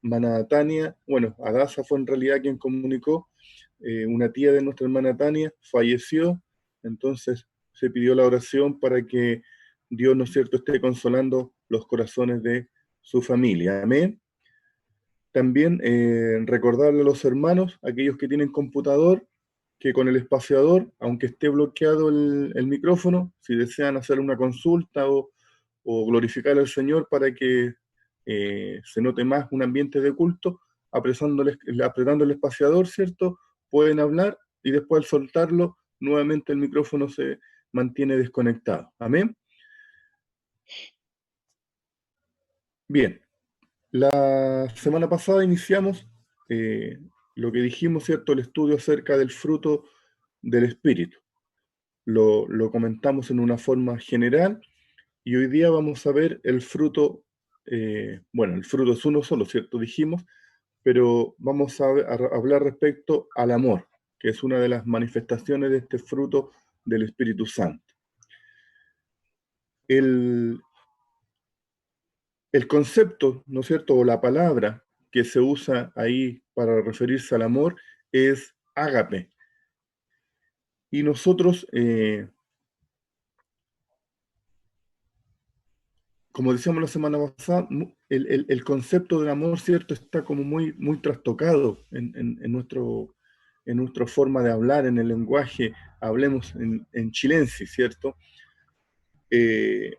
hermana Tania, bueno, Adasa fue en realidad quien comunicó, una tía de nuestra hermana Tania falleció, entonces se pidió la oración para que Dios, ¿no es cierto?, esté consolando los corazones de su familia. Amén. También recordarle a los hermanos, aquellos que tienen computador, que con el espaciador, aunque esté bloqueado el micrófono, si desean hacer una consulta o glorificar al Señor para que se note más un ambiente de culto, apretando el espaciador, ¿cierto? Pueden hablar y después al soltarlo, nuevamente el micrófono se mantiene desconectado. Amén. Bien, la semana pasada iniciamos eh, lo que dijimos, ¿cierto? El estudio acerca del fruto del Espíritu. Lo comentamos en una forma general y hoy día vamos a ver el fruto, bueno, el fruto es uno solo, ¿cierto? Dijimos, pero vamos a hablar respecto al amor, que es una de las manifestaciones de este fruto del Espíritu Santo. El, el concepto, ¿no es cierto?, o la palabra que se usa ahí para referirse al amor es ágape. Y nosotros, como decíamos la semana pasada, el concepto del amor, ¿cierto?, está como muy trastocado en nuestra forma de hablar, en el lenguaje, hablemos en chilensis, ¿cierto? Eh,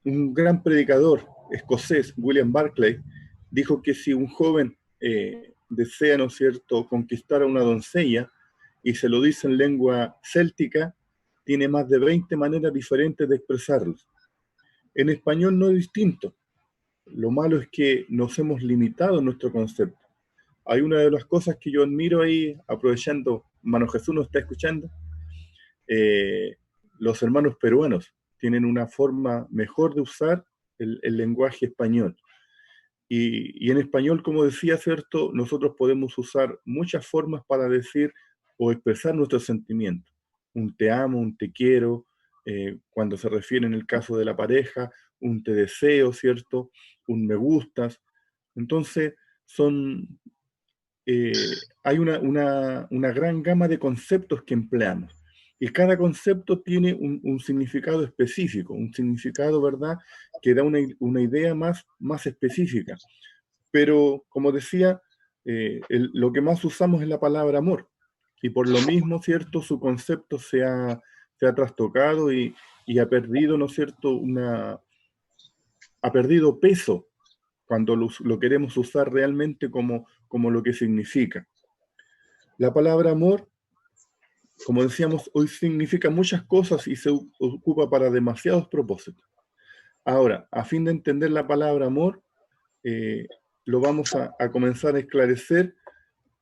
un gran predicador escocés, William Barclay, dijo que si un joven desea, ¿no es cierto?, conquistar a una doncella y se lo dice en lengua céltica, tiene más de 20 maneras diferentes de expresarlo. En español no es distinto. Lo malo es que nos hemos limitado en nuestro concepto. Hay una de las cosas que yo admiro ahí, aprovechando, Mano Jesús nos está escuchando, eh, los hermanos peruanos tienen una forma mejor de usar el lenguaje español. Y en español, como decía, ¿cierto? Nosotros podemos usar muchas formas para decir o expresar nuestros sentimientos. Un te amo, un te quiero, cuando se refiere en el caso de la pareja, un te deseo, ¿cierto? Un me gustas. Entonces, hay una gran gama de conceptos que empleamos. Y cada concepto tiene un significado específico, un significado, ¿verdad?, que da una idea más específica. Pero, como decía, lo que más usamos es la palabra amor. Y por lo mismo, ¿cierto?, su concepto se ha trastocado y ha perdido, ¿no es cierto?, ha perdido peso cuando lo queremos usar realmente como lo que significa. La palabra amor, como decíamos, hoy significa muchas cosas y se ocupa para demasiados propósitos. Ahora, a fin de entender la palabra amor, eh, lo vamos a comenzar a esclarecer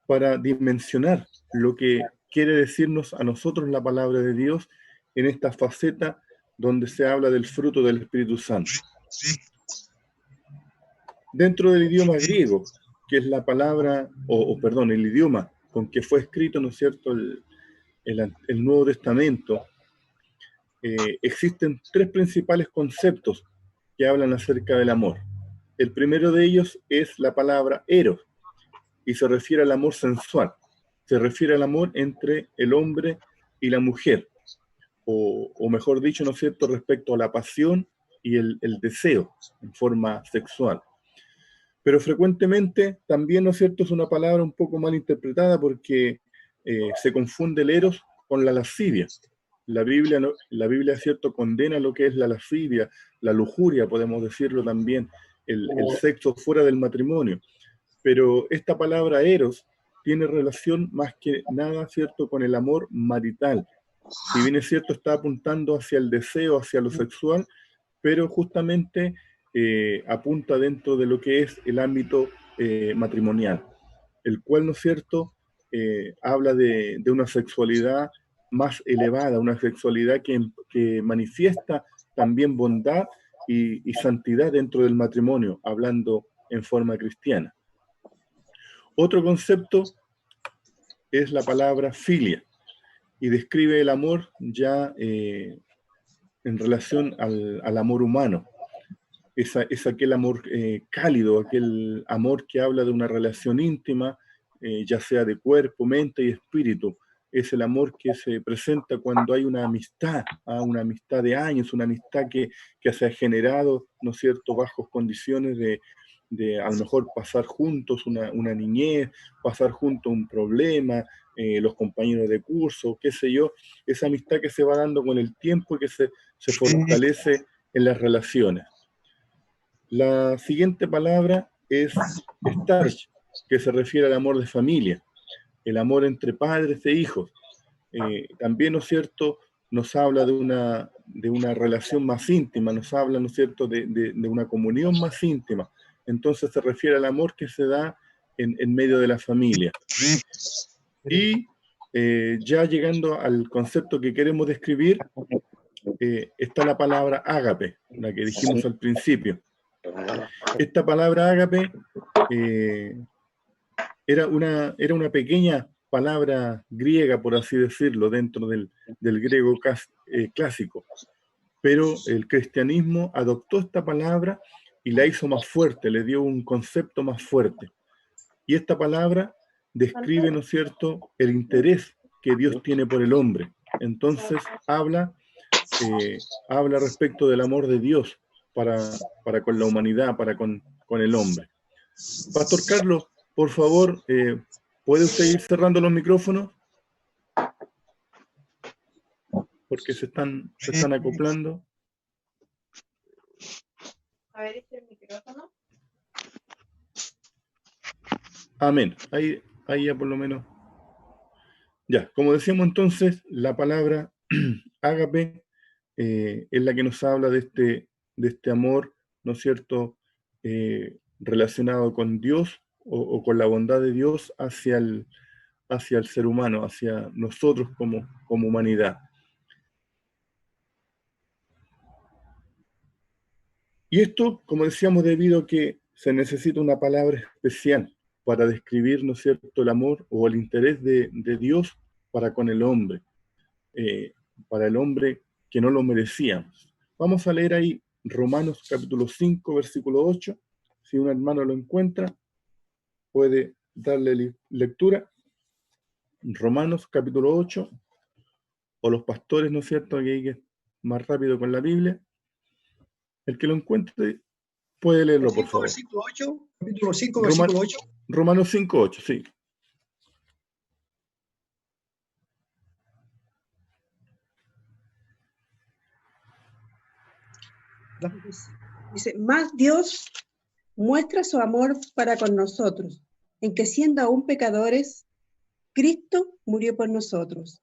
para dimensionar lo que quiere decirnos a nosotros la palabra de Dios en esta faceta donde se habla del fruto del Espíritu Santo. Dentro del idioma griego, que es la palabra, perdón, el idioma con que fue escrito, ¿no es cierto?, el Nuevo Testamento, existen tres principales conceptos que hablan acerca del amor. El primero de ellos es la palabra eros, y se refiere al amor sensual, se refiere al amor entre el hombre y la mujer, o mejor dicho, ¿no es cierto?, respecto a la pasión y el deseo en forma sexual. Pero frecuentemente también, ¿no es cierto?, es una palabra un poco mal interpretada porque se confunde el eros con la lascivia. La Biblia, ¿cierto?, condena lo que es la lascivia, la lujuria, podemos decirlo también, el sexo fuera del matrimonio. Pero esta palabra eros tiene relación más que nada, ¿cierto?, con el amor marital. Si bien es cierto, está apuntando hacia el deseo, hacia lo sexual, pero justamente apunta dentro de lo que es el ámbito matrimonial, el cual, ¿no es cierto?, habla de una sexualidad más elevada, una sexualidad que manifiesta también bondad y santidad dentro del matrimonio, hablando en forma cristiana. Otro concepto es la palabra filia, y describe el amor ya en relación al amor humano. es aquel amor cálido, aquel amor que habla de una relación íntima, ya sea de cuerpo, mente y espíritu. Es el amor que se presenta cuando hay una amistad de años, una amistad que se ha generado, ¿no es cierto?, bajo condiciones de a lo mejor pasar juntos una niñez, pasar juntos un problema, los compañeros de curso, qué sé yo, esa amistad que se va dando con el tiempo y que se fortalece en las relaciones. La siguiente palabra es starch, que se refiere al amor de familia, el amor entre padres e hijos. También, ¿no es cierto?, nos habla de una relación más íntima, nos habla, ¿no es cierto?, de una comunión más íntima. Entonces se refiere al amor que se da en medio de la familia. Y ya llegando al concepto que queremos describir, está la palabra ágape, la que dijimos al principio. Esta palabra ágape era una pequeña palabra griega, por así decirlo, dentro del griego clásico. Pero el cristianismo adoptó esta palabra y la hizo más fuerte, le dio un concepto más fuerte. Y esta palabra describe, ¿no es cierto?, el interés que Dios tiene por el hombre. Entonces habla respecto del amor de Dios para con la humanidad, para con el hombre. Pastor Carlos, por favor, ¿puede usted ir cerrando los micrófonos? Porque se están acoplando. A ver, este micrófono. Amén. Ahí ya por lo menos. Ya, como decíamos entonces, la palabra ágape es la que nos habla de este amor, ¿no es cierto?, relacionado con Dios o con la bondad de Dios hacia el ser humano, hacia nosotros como humanidad. Y esto, como decíamos, debido a que se necesita una palabra especial para describir, ¿no es cierto?, el amor o el interés de Dios para con el hombre, para el hombre que no lo merecíamos. Vamos a leer ahí Romanos capítulo 5, versículo 8. Si un hermano lo encuentra, puede darle lectura. Romanos capítulo 8, o los pastores, ¿no es cierto?, que hay que ir más rápido con la Biblia. El que lo encuentre puede leerlo, por favor. Versículo 8, capítulo 5, versículo 8. Romanos 5, 8, sí. Dice, más Dios muestra su amor para con nosotros, en que siendo aún pecadores, Cristo murió por nosotros.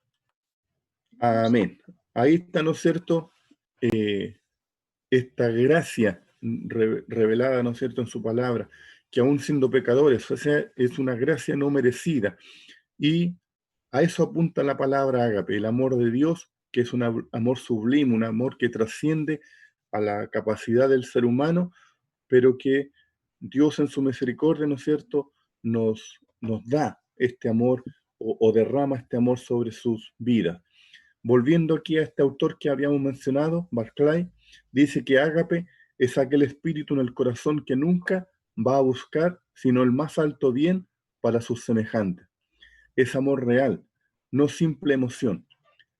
Amén. Ahí está, ¿no es cierto?, esta gracia revelada, ¿no es cierto?, en su palabra, que aún siendo pecadores, o sea, es una gracia no merecida. Y a eso apunta la palabra ágape, el amor de Dios, que es un amor sublime, un amor que trasciende a la capacidad del ser humano, pero que Dios en su misericordia, ¿no es cierto?, nos da este amor o derrama este amor sobre sus vidas. Volviendo aquí a este autor que habíamos mencionado, Barclay, dice que ágape es aquel espíritu en el corazón que nunca va a buscar sino el más alto bien para sus semejantes. Es amor real, no simple emoción.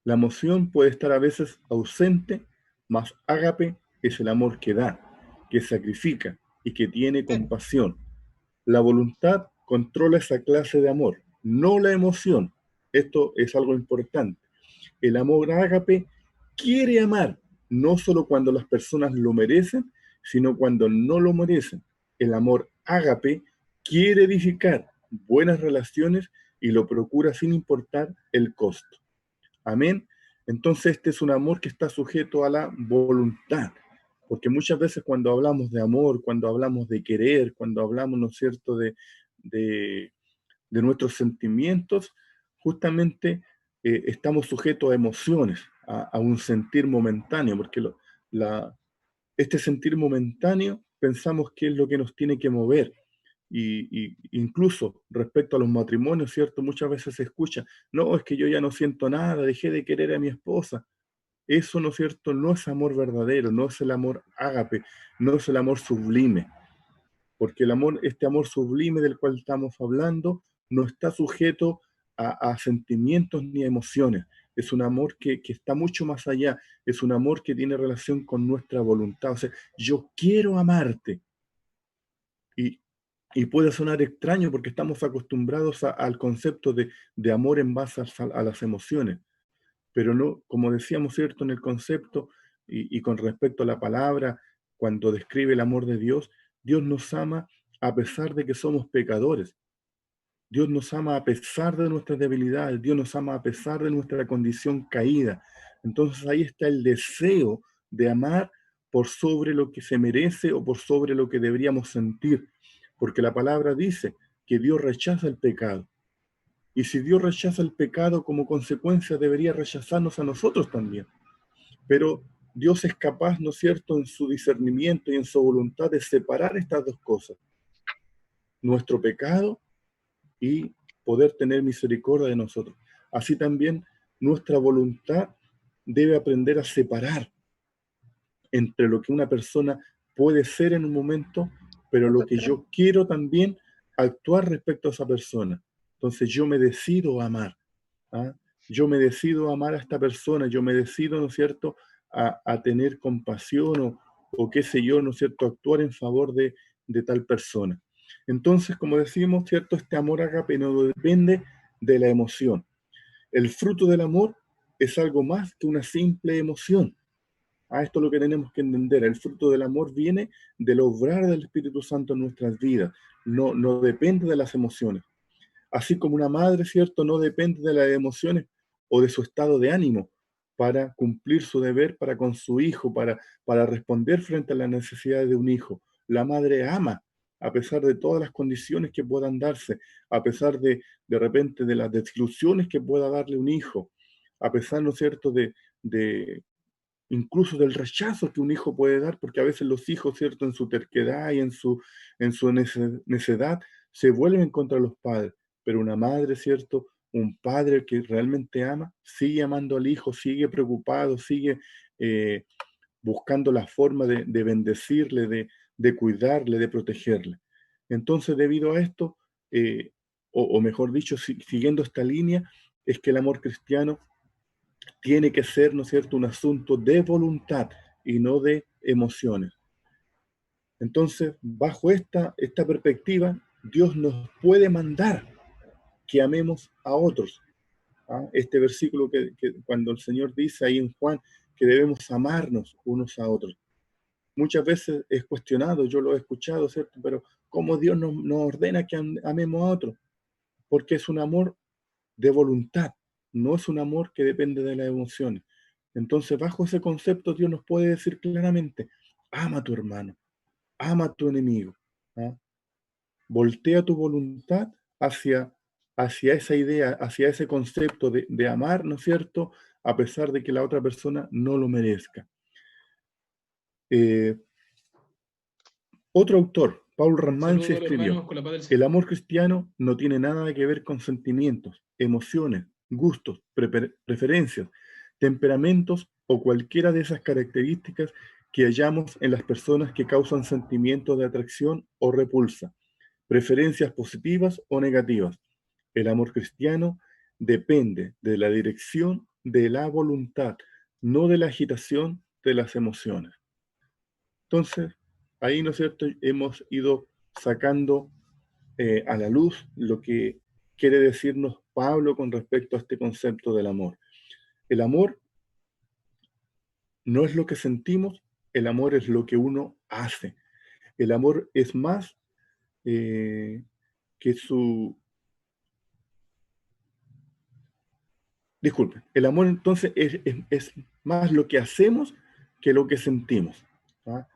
La emoción puede estar a veces ausente, mas ágape es el amor que da, que sacrifica y que tiene compasión. La voluntad controla esa clase de amor, no la emoción. Esto es algo importante. El amor ágape quiere amar, no solo cuando las personas lo merecen, sino cuando no lo merecen. El amor ágape quiere edificar buenas relaciones y lo procura sin importar el costo. Amén. Entonces este es un amor que está sujeto a la voluntad, porque muchas veces cuando hablamos de amor, cuando hablamos de querer, cuando hablamos, ¿no es cierto?, de nuestros sentimientos, justamente estamos sujetos a emociones, a un sentir momentáneo, porque este sentir momentáneo pensamos que es lo que nos tiene que mover. Y incluso respecto a los matrimonios, ¿cierto? Muchas veces se escucha, no, es que yo ya no siento nada, dejé de querer a mi esposa. eso, ¿no es cierto?, no es amor verdadero, no es el amor ágape, no es el amor sublime, porque el amor, este amor sublime del cual estamos hablando, no está sujeto a sentimientos ni a emociones. Es un amor que está mucho más allá, es un amor que tiene relación con nuestra voluntad. O sea, yo quiero amarte. Y, y puede sonar extraño porque estamos acostumbrados al concepto de amor en base a las emociones, pero no, como decíamos, ¿cierto?, en el concepto y con respecto a la palabra, cuando describe el amor de Dios, Dios nos ama a pesar de que somos pecadores. Dios nos ama a pesar de nuestras debilidades, Dios nos ama a pesar de nuestra condición caída. Entonces ahí está el deseo de amar por sobre lo que se merece o por sobre lo que deberíamos sentir, porque la palabra dice que Dios rechaza el pecado. Y si Dios rechaza el pecado, como consecuencia debería rechazarnos a nosotros también. Pero Dios es capaz, ¿no es cierto?, en su discernimiento y en su voluntad de separar estas dos cosas, nuestro pecado y poder tener misericordia de nosotros. Así también nuestra voluntad debe aprender a separar entre lo que una persona puede ser en un momento, pero lo que yo quiero también actuar respecto a esa persona. Entonces yo me decido a amar. ¿Ah? Yo me decido a amar a esta persona, yo me decido, ¿no es cierto?, a tener compasión o qué sé yo, ¿no es cierto?, actuar en favor de tal persona. Entonces, como decimos, ¿cierto?, este amor ágape no depende de la emoción. El fruto del amor es algo más que una simple emoción. Esto es lo que tenemos que entender. El fruto del amor viene del obrar del Espíritu Santo en nuestras vidas. No depende de las emociones. Así como una madre, ¿cierto?, no depende de las emociones o de su estado de ánimo para cumplir su deber para con su hijo, para responder frente a las necesidades de un hijo. La madre ama, a pesar de todas las condiciones que puedan darse, a pesar de repente de las desilusiones que pueda darle un hijo, a pesar, ¿no es cierto?, de incluso del rechazo que un hijo puede dar, porque a veces los hijos, ¿cierto?, en su terquedad y en su necedad, se vuelven contra los padres. Pero una madre, ¿cierto?, un padre que realmente ama, sigue amando al hijo, sigue preocupado, sigue eh, buscando la forma de bendecirle, de cuidarle, de protegerle. Entonces, debido a esto, o mejor dicho, siguiendo esta línea, es que el amor cristiano tiene que ser, ¿no es cierto?, un asunto de voluntad y no de emociones. Entonces, bajo esta perspectiva, Dios nos puede mandar que amemos a otros. Este versículo que cuando el Señor dice ahí en Juan que debemos amarnos unos a otros. Muchas veces es cuestionado, yo lo he escuchado, ¿cierto? Pero ¿cómo Dios nos ordena que amemos a otros? Porque es un amor de voluntad, no es un amor que depende de las emociones. Entonces, bajo ese concepto, Dios nos puede decir claramente, ama a tu hermano, ama a tu enemigo. ¿Ah? Voltea tu voluntad hacia esa idea, hacia ese concepto de amar, ¿no es cierto?, a pesar de que la otra persona no lo merezca. Otro autor, Paul Ramanzi, escribió, el amor cristiano no tiene nada que ver con sentimientos, emociones, gustos, preferencias, temperamentos o cualquiera de esas características que hallamos en las personas que causan sentimientos de atracción o repulsa, preferencias positivas o negativas. El amor cristiano depende de la dirección de la voluntad, no de la agitación de las emociones. Entonces, ahí, ¿no es cierto?, hemos ido sacando a la luz lo que quiere decirnos Pablo con respecto a este concepto del amor. El amor no es lo que sentimos, el amor es lo que uno hace. El amor es más que su... Disculpen, el amor entonces es más lo que hacemos que lo que sentimos. ¿Ah?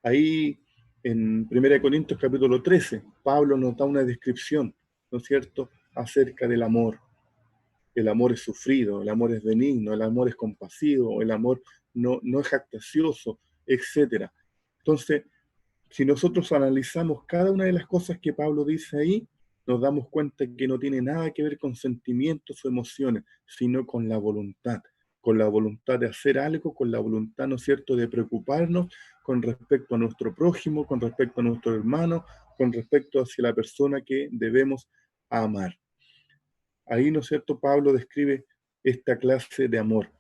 Ahí en 1 Corintios capítulo 13, Pablo nos da una descripción, ¿no es cierto?, acerca del amor. El amor es sufrido, el amor es benigno, el amor es compasivo, el amor no es jactancioso, etc. Entonces, si nosotros analizamos cada una de las cosas que Pablo dice ahí, nos damos cuenta que no tiene nada que ver con sentimientos o emociones, sino con la voluntad. con la voluntad de hacer algo, con la voluntad, ¿no es cierto?, de preocuparnos con respecto a nuestro prójimo, con respecto a nuestro hermano, con respecto hacia la persona que debemos amar. Ahí, ¿no es cierto?, Pablo describe esta clase de amor,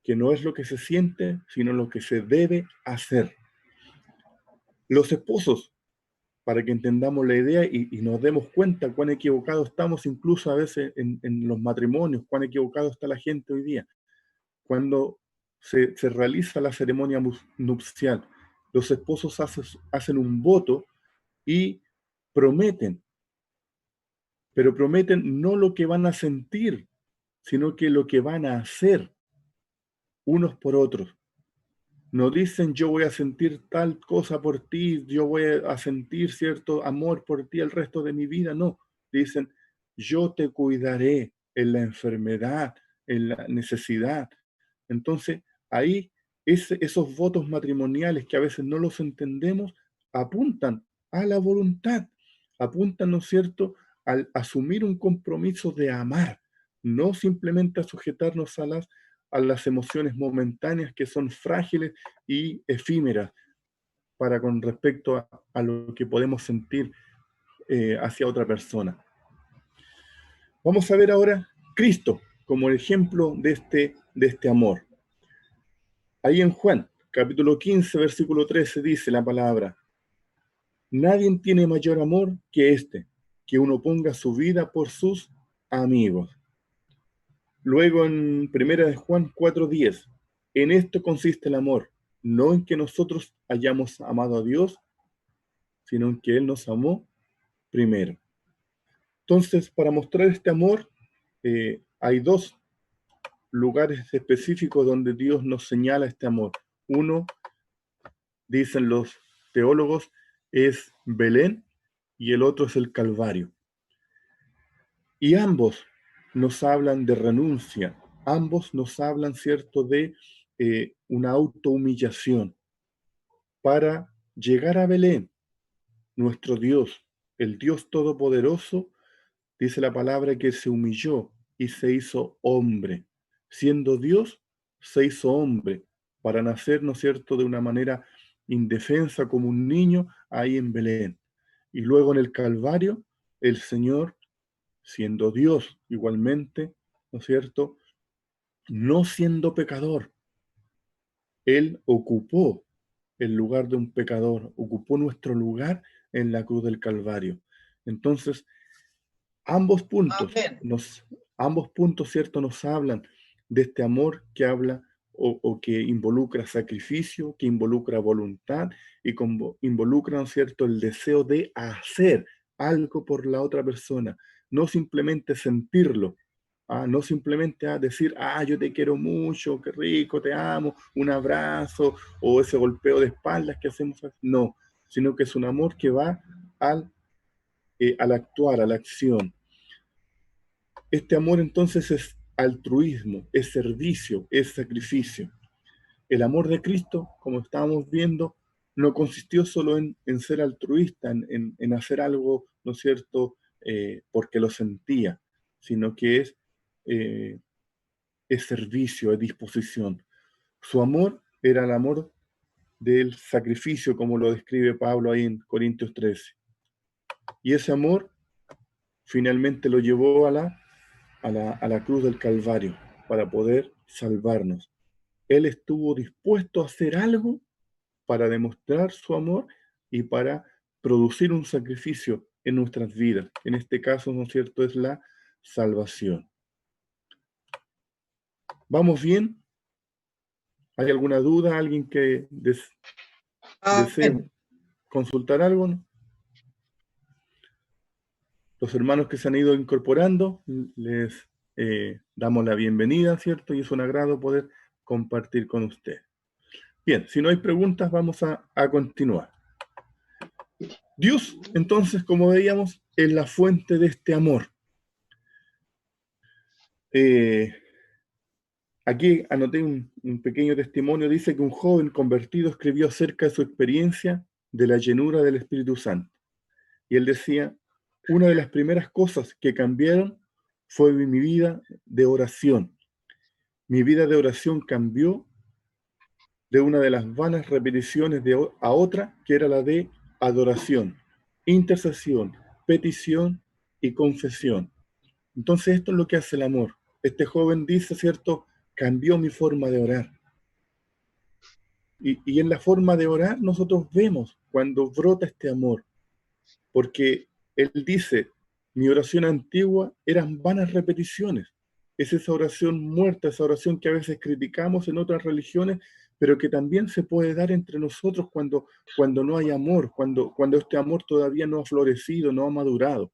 que no es lo que se siente, sino lo que se debe hacer. Los esposos, para que entendamos la idea y nos demos cuenta cuán equivocados estamos, incluso a veces en los matrimonios, cuán equivocado está la gente hoy día. Cuando se realiza la ceremonia nupcial, los esposos hacen un voto y prometen, pero prometen no lo que van a sentir, sino que lo que van a hacer unos por otros. No dicen yo voy a sentir tal cosa por ti, yo voy a sentir cierto amor por ti el resto de mi vida. No, dicen yo te cuidaré en la enfermedad, en la necesidad. Entonces, ahí esos votos matrimoniales que a veces no los entendemos, apuntan a la voluntad, apuntan, ¿no es cierto?, al asumir un compromiso de amar, no simplemente a sujetarnos a las emociones momentáneas que son frágiles y efímeras para con respecto a lo que podemos sentir hacia otra persona. Vamos a ver ahora Cristo como el ejemplo de este amor. Ahí en Juan, capítulo 15, versículo 13, dice la palabra: nadie tiene mayor amor que este, que uno ponga su vida por sus amigos. Luego en 1 de Juan 4:10, en esto consiste el amor, no en que nosotros hayamos amado a Dios, sino en que Él nos amó primero. Entonces, para mostrar este amor, hay dos lugares específicos donde Dios nos señala este amor. Uno, dicen los teólogos, es Belén y el otro es el Calvario. Y ambos nos hablan de renuncia, ambos nos hablan, ¿cierto?, de una autohumillación para llegar a Belén. Nuestro Dios, el Dios Todopoderoso, dice la palabra que se humilló y se hizo hombre. Siendo Dios, se hizo hombre para nacer, ¿no es cierto?, de una manera indefensa como un niño ahí en Belén. Y luego en el Calvario, el Señor, siendo Dios igualmente, ¿no es cierto?, no siendo pecador, Él ocupó el lugar de un pecador, ocupó nuestro lugar en la cruz del Calvario. Entonces, ambos puntos, Amén. ¿cierto?, nos hablan de este amor que habla o que involucra sacrificio, que involucra voluntad y involucra, ¿no es cierto?, el deseo de hacer algo por la otra persona, no simplemente sentirlo, no simplemente decir, yo te quiero mucho, qué rico, te amo, un abrazo o ese golpeo de espaldas que hacemos, no, sino que es un amor que va al actuar, a la acción. Este amor entonces es altruismo, es servicio, es sacrificio. El amor de Cristo, como estábamos viendo, no consistió solo en ser altruista, en hacer algo, ¿no es cierto?, porque lo sentía, sino que es servicio, es disposición. Su amor era el amor del sacrificio, como lo describe Pablo ahí en Corintios 13. Y ese amor finalmente lo llevó a la cruz del Calvario para poder salvarnos. Él estuvo dispuesto a hacer algo para demostrar su amor y para producir un sacrificio en nuestras vidas. En este caso, ¿no es cierto?, es la salvación. ¿Vamos bien? ¿Hay alguna duda? ¿Alguien que desee consultar algo? ¿No? Los hermanos que se han ido incorporando, les damos la bienvenida, ¿cierto? Y es un agrado poder compartir con usted. Bien, si no hay preguntas, vamos a continuar. Dios, entonces, como veíamos, es la fuente de este amor. Aquí anoté un pequeño testimonio. Dice que un joven convertido escribió acerca de su experiencia de la llenura del Espíritu Santo. Y él decía, una de las primeras cosas que cambiaron fue mi vida de oración. Mi vida de oración cambió de una de las vanas repeticiones a otra, que era la de adoración, intercesión, petición y confesión. Entonces esto es lo que hace el amor. Este joven dice, ¿cierto? Cambió mi forma de orar. Y en la forma de orar nosotros vemos cuando brota este amor. Porque él dice, mi oración antigua eran vanas repeticiones. Es esa oración muerta, esa oración que a veces criticamos en otras religiones, pero que también se puede dar entre nosotros cuando no hay amor, cuando este amor todavía no ha florecido, no ha madurado.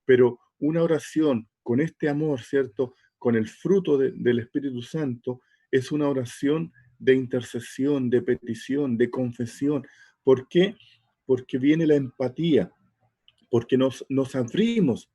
Pero una oración con este amor, ¿cierto? Con el fruto del Espíritu Santo, es una oración de intercesión, de petición, de confesión. ¿Por qué? Porque viene la empatía, porque nos abrimos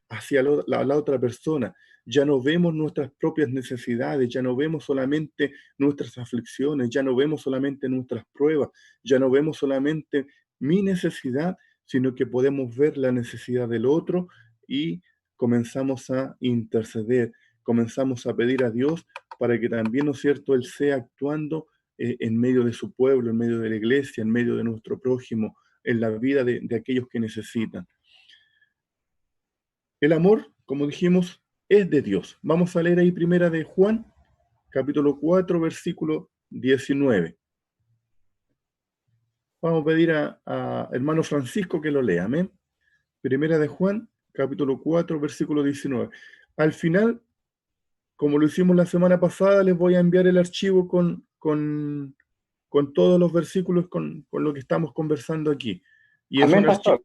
hacia la otra persona. Ya no vemos nuestras propias necesidades, ya no vemos solamente nuestras aflicciones, ya no vemos solamente nuestras pruebas, ya no vemos solamente mi necesidad, sino que podemos ver la necesidad del otro y comenzamos a interceder, comenzamos a pedir a Dios para que también, ¿no es cierto?, Él sea actuando en medio de su pueblo, en medio de la iglesia, en medio de nuestro prójimo, en la vida de aquellos que necesitan. El amor, como dijimos, es de Dios. Vamos a leer ahí primera de Juan, capítulo 4, versículo 19. Vamos a pedir a hermano Francisco que lo lea, amén. Primera de Juan, capítulo 4, versículo 19. Al final, como lo hicimos la semana pasada, les voy a enviar el archivo con todos los versículos, con lo que estamos conversando aquí. Y Amén, pastor.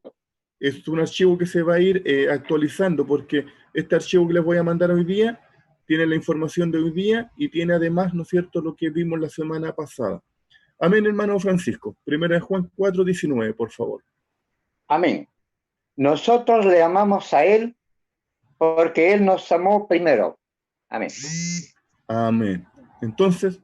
Es un archivo que se va a ir actualizando, porque este archivo que les voy a mandar hoy día tiene la información de hoy día y tiene además, ¿no es cierto?, lo que vimos la semana pasada. Amén, hermano Francisco. Primera de Juan 4:19, por favor. Amén. Nosotros le amamos a Él porque Él nos amó primero. Amén. Amén. Entonces,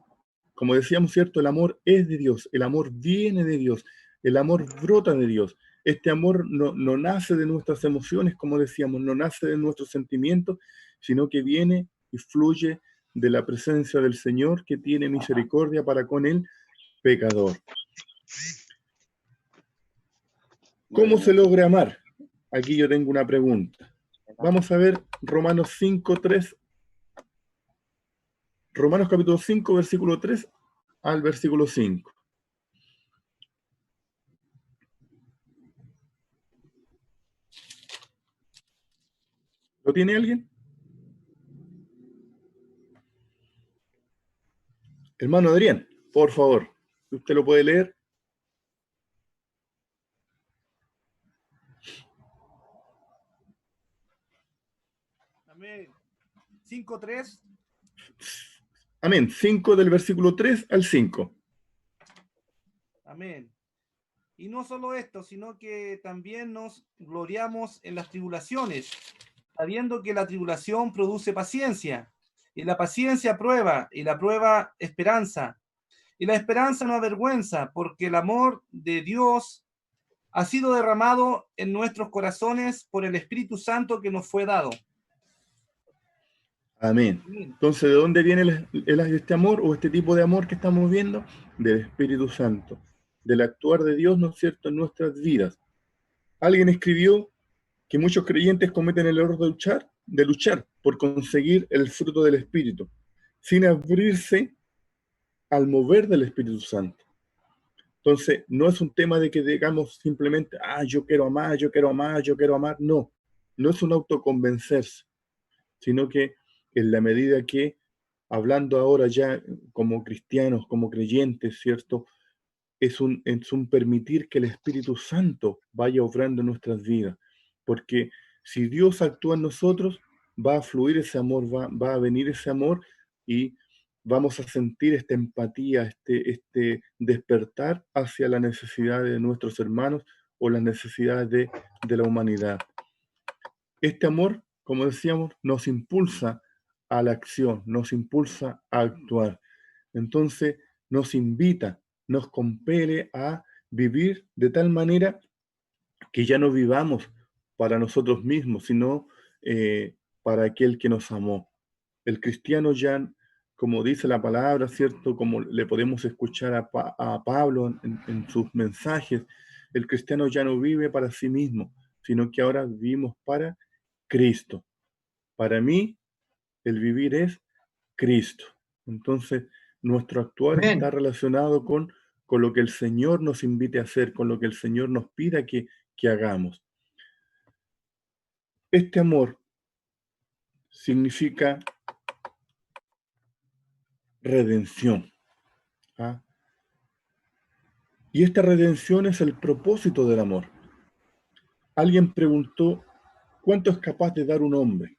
como decíamos, ¿cierto? El amor es de Dios, el amor viene de Dios, el amor brota de Dios. Este amor no nace de nuestras emociones, como decíamos, no nace de nuestros sentimientos, sino que viene y fluye de la presencia del Señor, que tiene misericordia para con el pecador. ¿Cómo se logra amar? Aquí yo tengo una pregunta. Vamos a ver Romanos 5:3. Romanos capítulo 5, versículo 3 al versículo 5. ¿Lo tiene alguien? Hermano Adrián, por favor, ¿usted lo puede leer? Amén. 5:3. Amén. 5 del versículo 3 al 5. Amén. Y no solo esto, sino que también nos gloriamos en las tribulaciones, sabiendo que la tribulación produce paciencia, y la paciencia prueba, y la prueba esperanza, y la esperanza no avergüenza, porque el amor de Dios ha sido derramado en nuestros corazones por el Espíritu Santo que nos fue dado. Amén. Entonces, ¿de dónde viene este amor o este tipo de amor que estamos viendo? Del Espíritu Santo, del actuar de Dios, ¿no es cierto?, en nuestras vidas. Alguien escribió que muchos creyentes cometen el error de luchar por conseguir el fruto del Espíritu, sin abrirse al mover del Espíritu Santo. Entonces, no es un tema de que digamos simplemente, yo quiero amar, yo quiero amar, yo quiero amar. No, no es un autoconvencerse, sino que en la medida que, hablando ahora ya como cristianos, como creyentes, ¿cierto? Es un permitir que el Espíritu Santo vaya obrando en nuestras vidas. Porque si Dios actúa en nosotros, va a fluir ese amor, va a venir ese amor y vamos a sentir esta empatía, este despertar hacia las necesidades de nuestros hermanos o las necesidades de la humanidad. Este amor, como decíamos, nos impulsa a la acción, nos impulsa a actuar. Entonces, nos invita, nos compele a vivir de tal manera que ya no vivamos para nosotros mismos, sino para aquel que nos amó. El cristiano ya, como dice la palabra, ¿cierto? Como le podemos escuchar a Pablo en sus mensajes, el cristiano ya no vive para sí mismo, sino que ahora vivimos para Cristo. Para mí, el vivir es Cristo. Entonces, nuestro actuar Amén. está relacionado con lo que el Señor nos invite a hacer, con lo que el Señor nos pida que hagamos. Este amor significa redención. ¿Ah? Y esta redención es el propósito del amor. Alguien preguntó, ¿cuánto es capaz de dar un hombre?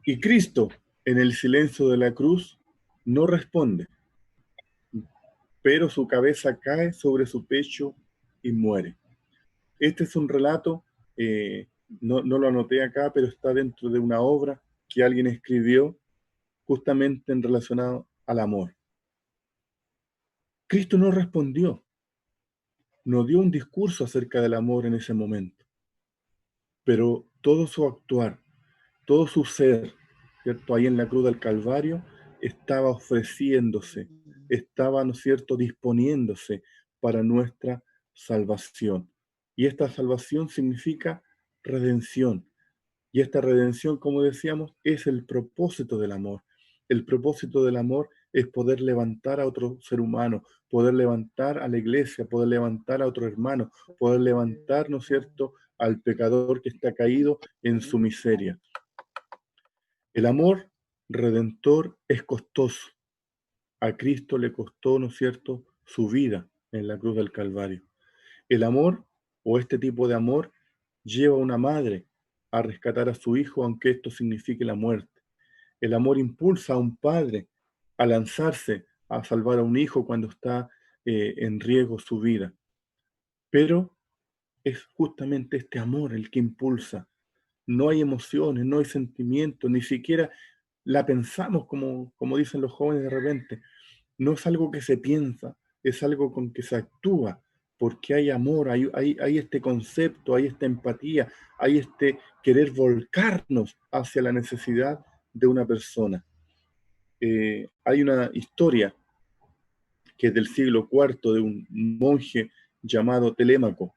Y Cristo, en el silencio de la cruz, no responde, pero su cabeza cae sobre su pecho y muere. Este es un relato, no lo anoté acá, pero está dentro de una obra que alguien escribió justamente en relacionado al amor. Cristo no respondió, no dio un discurso acerca del amor en ese momento, pero todo su actuar, todo su ser, ¿cierto? Ahí en la cruz del Calvario, estaba ofreciéndose, estaba, ¿no es cierto?, disponiéndose para nuestra salvación. Y esta salvación significa redención. Y esta redención, como decíamos, es el propósito del amor. El propósito del amor es poder levantar a otro ser humano, poder levantar a la iglesia, poder levantar a otro hermano, poder levantar, ¿no es cierto?, al pecador que está caído en su miseria. El amor redentor es costoso. A Cristo le costó, ¿no es cierto?, su vida en la cruz del Calvario. El amor, o este tipo de amor, lleva a una madre a rescatar a su hijo, aunque esto signifique la muerte. El amor impulsa a un padre a lanzarse a salvar a un hijo cuando está en riesgo su vida. Pero es justamente este amor el que impulsa. No hay emociones, no hay sentimientos, ni siquiera la pensamos como dicen los jóvenes de repente. No es algo que se piensa, es algo con que se actúa, porque hay amor, hay este concepto, hay esta empatía, hay este querer volcarnos hacia la necesidad de una persona. Hay una historia que es del siglo IV de un monje llamado Telémaco,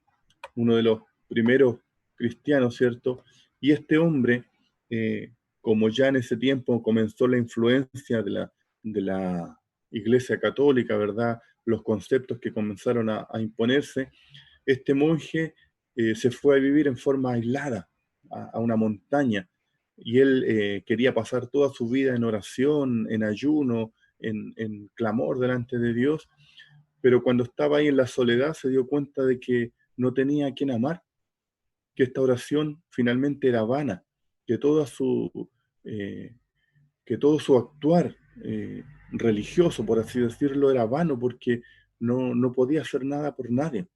uno de los primeros cristianos, ¿cierto? Y este hombre, como ya en ese tiempo comenzó la influencia de la Iglesia Católica, ¿verdad? Los conceptos que comenzaron a imponerse, este monje se fue a vivir en forma aislada a una montaña y él quería pasar toda su vida en oración, en ayuno, en clamor delante de Dios, pero cuando estaba ahí en la soledad se dio cuenta de que no tenía a quien amar, que esta oración finalmente era vana, que, eh, que todo su actuar religioso, por así decirlo, era vano porque no podía hacer nada por nadie.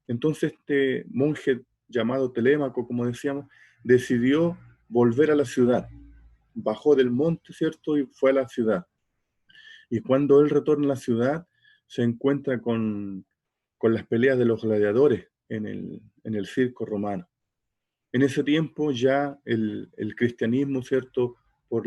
Entonces este monje llamado Telémaco, como decíamos, decidió volver a la ciudad. Bajó del monte, ¿cierto? Y fue a la ciudad. Y cuando él retorna a la ciudad, se encuentra con las peleas de los gladiadores en el circo romano. En ese tiempo ya el cristianismo, ¿cierto? Por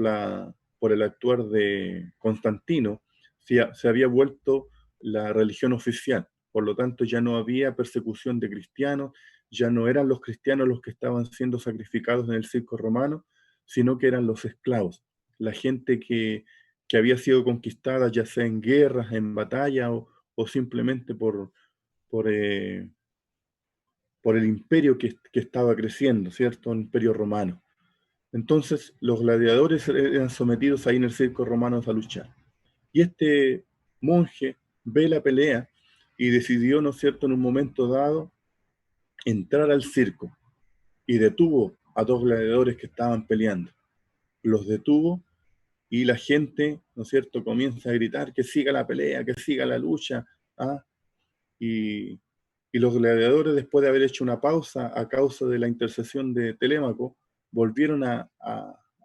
el actuar de Constantino, se había vuelto la religión oficial. Por lo tanto, ya no había persecución de cristianos, ya no eran los cristianos los que estaban siendo sacrificados en el circo romano, sino que eran los esclavos, la gente que había sido conquistada ya sea en guerras, en batalla o simplemente por, eh, por el imperio que estaba creciendo, ¿cierto? El imperio romano. Entonces, los gladiadores eran sometidos ahí en el circo romano a luchar. Y este monje ve la pelea y decidió, ¿no es cierto?, en un momento dado, entrar al circo y detuvo a dos gladiadores que estaban peleando. Los detuvo y la gente, ¿no es cierto?, comienza a gritar que siga la pelea, que siga la lucha. ¿Ah? Y los gladiadores, después de haber hecho una pausa a causa de la intercesión de Telémaco, volvieron a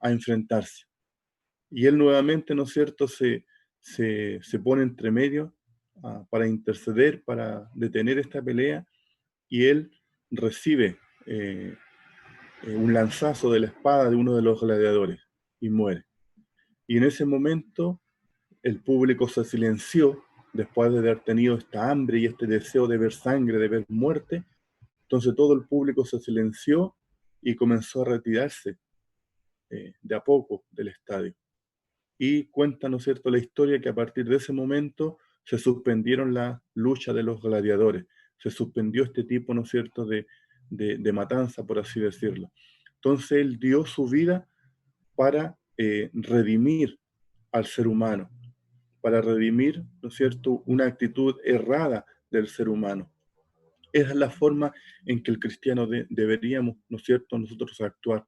enfrentarse. Y él nuevamente, ¿no es cierto?, se pone entre medio para interceder, para detener esta pelea, y él recibe un lanzazo de la espada de uno de los gladiadores. y muere. Y en ese momento el público se silenció después de haber tenido esta hambre y este deseo de ver sangre, de ver muerte. Entonces todo el público se silenció y comenzó a retirarse de a poco del estadio. Y cuenta, ¿no es cierto?, la historia que a partir de ese momento se suspendieron la lucha de los gladiadores, se suspendió este tipo, ¿no es cierto?, de matanza, por así decirlo. Entonces él dio su vida para redimir al ser humano, para redimir, ¿no es cierto?, una actitud errada del ser humano. Esa es la forma en que el cristiano deberíamos, ¿no es cierto?, nosotros actuar,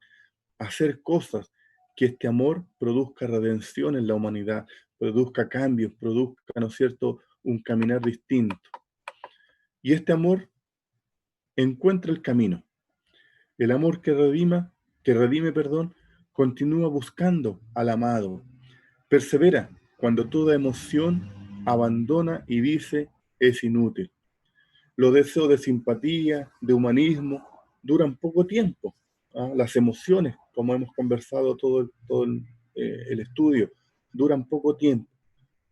hacer cosas que este amor produzca redención en la humanidad, produzca cambios, produzca, ¿no es cierto?, un caminar distinto. Y este amor encuentra el camino. El amor que redime, continúa buscando al amado. Persevera cuando toda emoción abandona y dice es inútil. Los deseos de simpatía, de humanismo, duran poco tiempo. Las emociones, como hemos conversado todo el estudio, duran poco tiempo,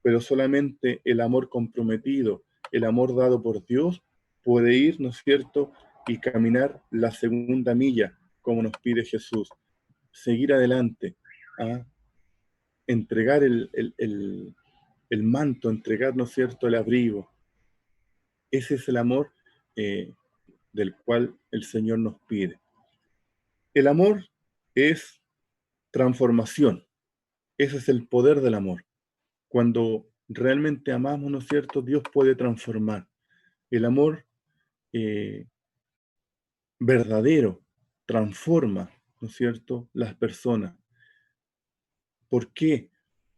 pero solamente el amor comprometido, el amor dado por Dios, puede ir, ¿no es cierto?, y caminar la segunda milla, como nos pide Jesús. Seguir adelante, entregar el manto, entregar, ¿no es cierto?, el abrigo. Ese es el amor del cual el Señor nos pide. El amor es transformación. Ese es el poder del amor. Cuando realmente amamos, ¿no es cierto?, Dios puede transformar. El amor verdadero transforma, ¿no es cierto?, las personas. ¿Por qué?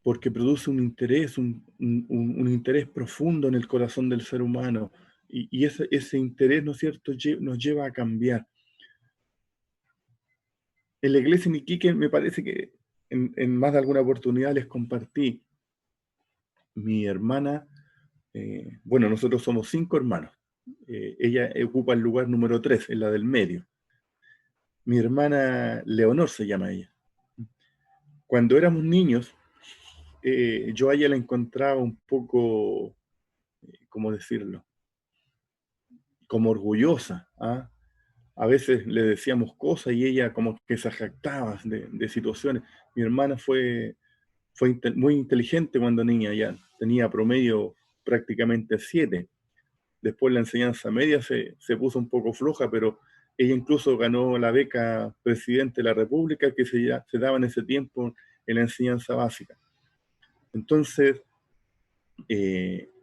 Porque produce un interés, un interés profundo en el corazón del ser humano. Y ese interés, ¿no es cierto?, nos lleva a cambiar. En la iglesia en Iquique me parece que en más de alguna oportunidad les compartí. Mi hermana, bueno, nosotros somos 5 hermanos. Ella ocupa el lugar número 3, en la del medio. Mi hermana Leonor se llama ella. Cuando éramos niños, yo a ella la encontraba un poco, ¿cómo decirlo?, como orgullosa. A veces le decíamos cosas y ella como que se jactaba de situaciones. Mi hermana fue muy inteligente cuando niña, ya tenía promedio prácticamente 7. Después la enseñanza media se puso un poco floja, pero ella incluso ganó la beca Presidente de la República que se daba en ese tiempo en la enseñanza básica. Entonces,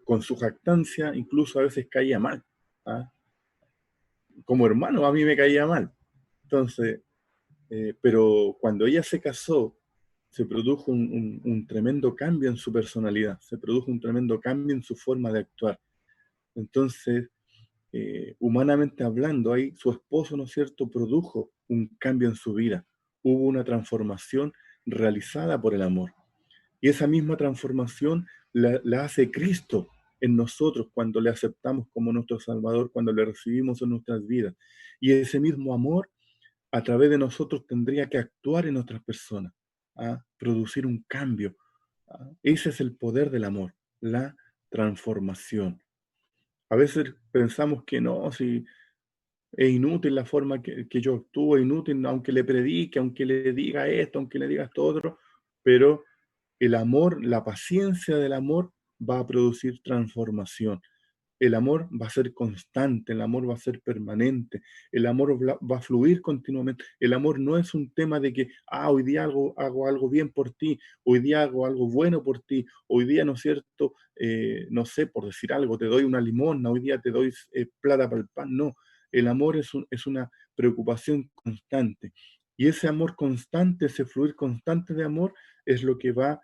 con su jactancia, incluso a veces caía mal. Como hermano, a mí me caía mal. Entonces, pero cuando ella se casó, se produjo un tremendo cambio en su personalidad, se produjo un tremendo cambio en su forma de actuar. Entonces, humanamente hablando, ahí su esposo, ¿no es cierto?, produjo un cambio en su vida. Hubo una transformación realizada por el amor. Y esa misma transformación la hace Cristo en nosotros cuando le aceptamos como nuestro Salvador, cuando le recibimos en nuestras vidas. Y ese mismo amor, a través de nosotros, tendría que actuar en otras personas, producir un cambio. Ese es el poder del amor, la transformación. A veces pensamos que no, si es inútil la forma que yo actúo, es inútil, aunque le predique, aunque le diga esto, aunque le diga esto otro, pero el amor, la paciencia del amor va a producir transformación. El amor va a ser constante, el amor va a ser permanente, el amor va a fluir continuamente. El amor no es un tema de que, hoy día hago algo bien por ti, hoy día hago algo bueno por ti, hoy día, ¿no es cierto?, no sé, por decir algo, te doy una limosna, hoy día te doy plata para el pan. No, el amor es una preocupación constante. Y ese amor constante, ese fluir constante de amor, es lo que va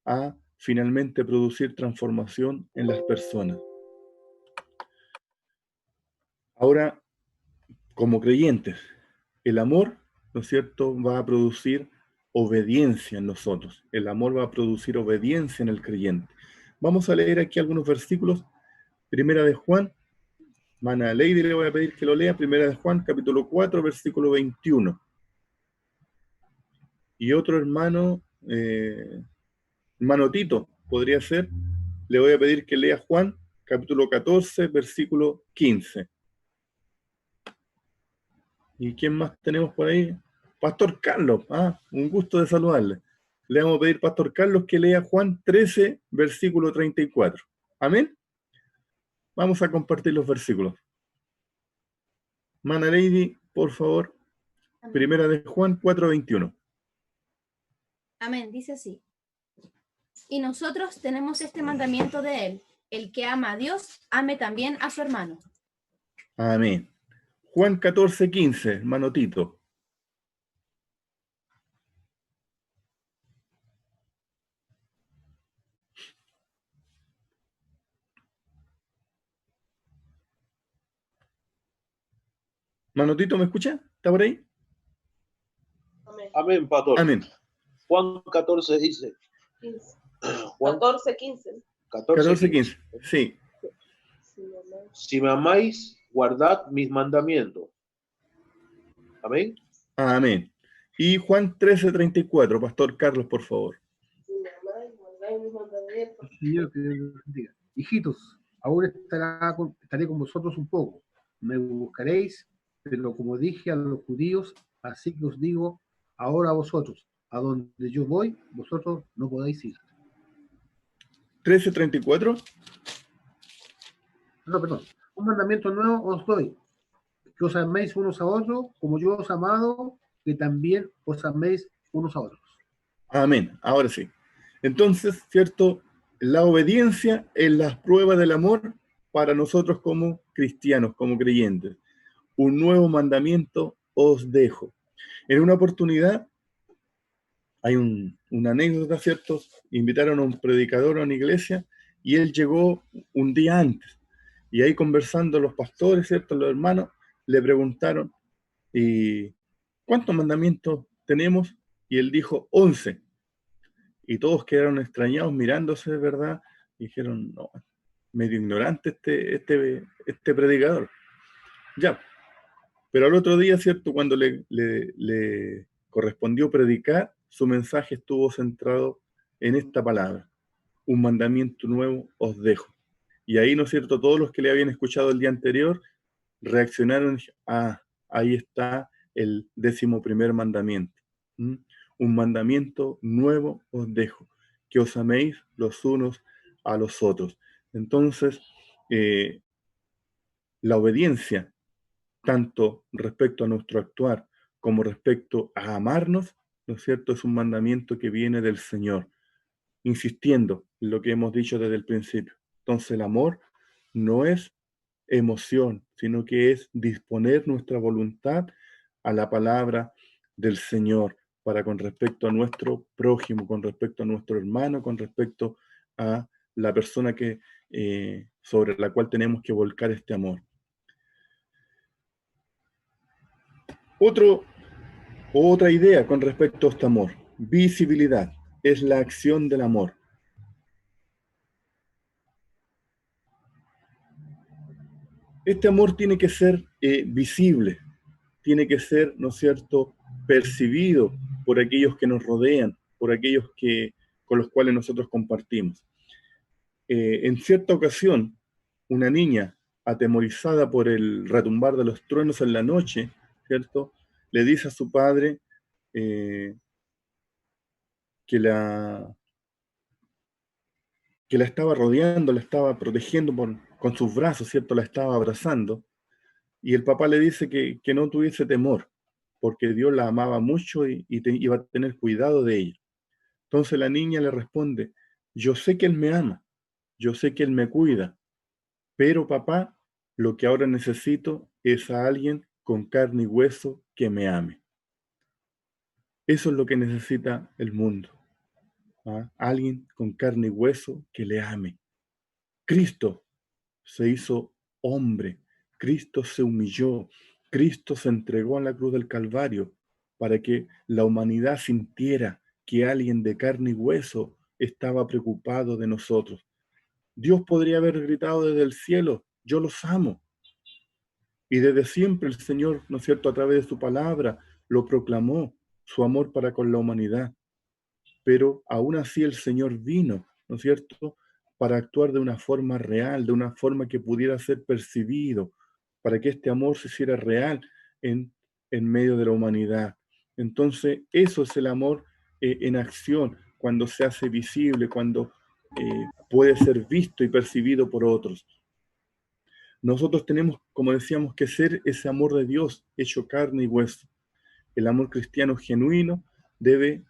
a finalmente producir transformación en las personas. Ahora, como creyentes, el amor, ¿no es cierto?, va a producir obediencia en nosotros. El amor va a producir obediencia en el creyente. Vamos a leer aquí algunos versículos. Primera de Juan, hermana Lady, le voy a pedir que lo lea. Primera de Juan, capítulo 4, versículo 21. y otro hermano, hermano Tito, podría ser, le voy a pedir que lea Juan, capítulo 14, versículo 15. ¿Y quién más tenemos por ahí? Pastor Carlos, un gusto de saludarle. Le vamos a pedir, Pastor Carlos, que lea Juan 13, versículo 34. Amén. Vamos a compartir los versículos. Mana Lady, por favor. Amén. Primera de Juan 4:21. Amén, dice así. Y nosotros tenemos este mandamiento de él: el que ama a Dios, ame también a su hermano. Amén. Juan 14:15, hermano Tito. Hermano Tito, ¿me escucha? ¿Está por ahí? Amén, pastor. Amén. Juan 14 dice. 15. Juan 14, 15. 14:15, sí. Si me amáis, guardad mis mandamientos. Amén. Amén. Y Juan 13:34, Pastor Carlos, por favor. Si me amáis, guardáis mis mandamientos. Señor, que Dios los bendiga. Hijitos, ahora estaré con vosotros un poco. Me buscaréis, pero como dije a los judíos, así que os digo ahora a vosotros, a donde yo voy, vosotros no podéis ir. 13:34. No, perdón. Un mandamiento nuevo os doy, que os améis unos a otros, como yo os he amado, que también os améis unos a otros. Amén. Ahora sí. Entonces, ¿cierto? La obediencia es la prueba del amor para nosotros como cristianos, como creyentes. Un nuevo mandamiento os dejo. En una oportunidad, hay una anécdota, ¿cierto? Invitaron a un predicador a una iglesia y él llegó un día antes. Y ahí conversando los pastores, ¿cierto? Los hermanos, le preguntaron, ¿y cuántos mandamientos tenemos? Y él dijo, 11. Y todos quedaron extrañados mirándose, ¿verdad? Y dijeron, no, medio ignorante este predicador. Ya. Pero al otro día, ¿cierto? Cuando le correspondió predicar, su mensaje estuvo centrado en esta palabra. Un mandamiento nuevo os dejo. Y ahí, ¿no es cierto? Todos los que le habían escuchado el día anterior reaccionaron y dijeron, ahí está el 11º mandamiento. Un mandamiento nuevo os dejo, que os améis los unos a los otros. Entonces, la obediencia, tanto respecto a nuestro actuar como respecto a amarnos, ¿no es cierto?, es un mandamiento que viene del Señor, insistiendo en lo que hemos dicho desde el principio. Entonces, el amor no es emoción, sino que es disponer nuestra voluntad a la palabra del Señor para con respecto a nuestro prójimo, con respecto a nuestro hermano, con respecto a la persona que, sobre la cual tenemos que volcar este amor. Otra idea con respecto a este amor, visibilidad, es la acción del amor. Este amor tiene que ser visible, tiene que ser, ¿no es cierto?, percibido por aquellos que nos rodean, por aquellos con los cuales nosotros compartimos. En cierta ocasión, una niña atemorizada por el retumbar de los truenos en la noche, ¿cierto?, le dice a su padre que la estaba rodeando, la estaba protegiendo con sus brazos, ¿cierto?, la estaba abrazando. Y el papá le dice que no tuviese temor, porque Dios la amaba mucho y iba a tener cuidado de ella. Entonces la niña le responde, yo sé que Él me ama, yo sé que Él me cuida, pero papá, lo que ahora necesito es a alguien con carne y hueso que me ame. Eso es lo que necesita el mundo. Alguien con carne y hueso que le ame. Cristo se hizo hombre, Cristo se humilló, Cristo se entregó en la cruz del Calvario para que la humanidad sintiera que alguien de carne y hueso estaba preocupado de nosotros. Dios podría haber gritado desde el cielo, yo los amo. Y desde siempre el Señor, ¿no es cierto?, a través de su palabra, lo proclamó. su amor para con la humanidad. Pero aún así el Señor vino, ¿no es cierto?, para actuar de una forma real, de una forma que pudiera ser percibido, para que este amor se hiciera real en medio de la humanidad. Entonces, eso es el amor en acción, cuando se hace visible, cuando puede ser visto y percibido por otros. Nosotros tenemos, como decíamos, que ser ese amor de Dios hecho carne y hueso. El amor cristiano genuino debe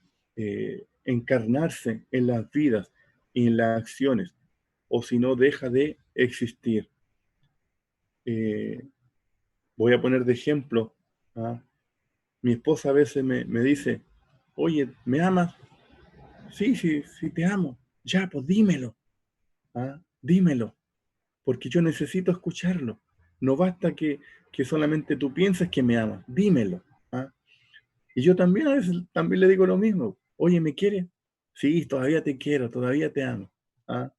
encarnarse en las vidas y en las acciones, o si no, deja de existir. Voy a poner de ejemplo, ¿ah? Mi esposa a veces me dice, oye, ¿me amas? Sí, sí, sí, te amo. Ya, pues dímelo, ¿ah? Dímelo, porque yo necesito escucharlo. No basta que solamente tú pienses que me amas, dímelo, ¿ah? Y yo también a veces también le digo lo mismo. Oye, ¿me quieres? Sí, todavía te quiero, todavía te amo, ¿ah?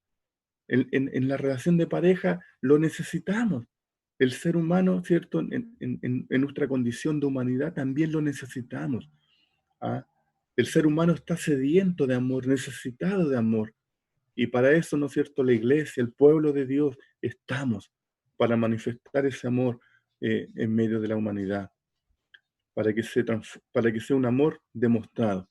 En la relación de pareja lo necesitamos. El ser humano, ¿cierto? En nuestra condición de humanidad también lo necesitamos, ¿ah? El ser humano está sediento de amor, necesitado de amor. Y para eso, ¿no es cierto?, la iglesia, el pueblo de Dios, estamos para manifestar ese amor en medio de la humanidad, para que sea un amor demostrado.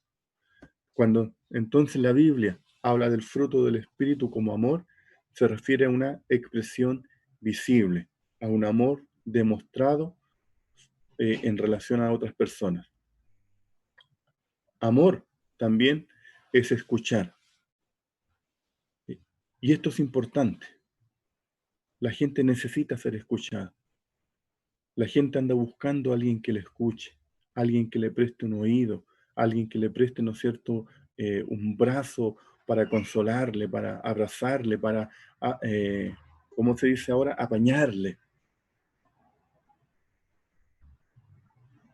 Cuando entonces la Biblia habla del fruto del Espíritu como amor, se refiere a una expresión visible, a un amor demostrado en relación a otras personas. Amor también es escuchar. Y esto es importante. La gente necesita ser escuchada. La gente anda buscando a alguien que le escuche, alguien que le preste un oído, alguien que le preste, ¿no es cierto?, un brazo para consolarle, para abrazarle, para, ¿cómo se dice ahora?, apañarle.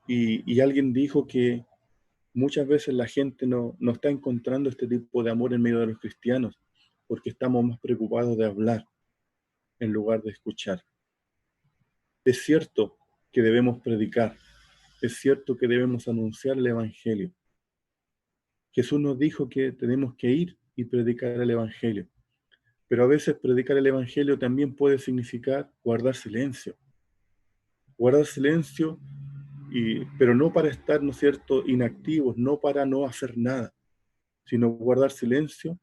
Y alguien dijo que muchas veces la gente no está encontrando este tipo de amor en medio de los cristianos, porque estamos más preocupados de hablar en lugar de escuchar. Es cierto que debemos predicar, es cierto que debemos anunciar el Evangelio. Jesús nos dijo que tenemos que ir y predicar el Evangelio, pero a veces predicar el Evangelio también puede significar guardar silencio. Guardar silencio, pero no para estar, ¿no es cierto?, inactivos, no para no hacer nada, sino guardar silencio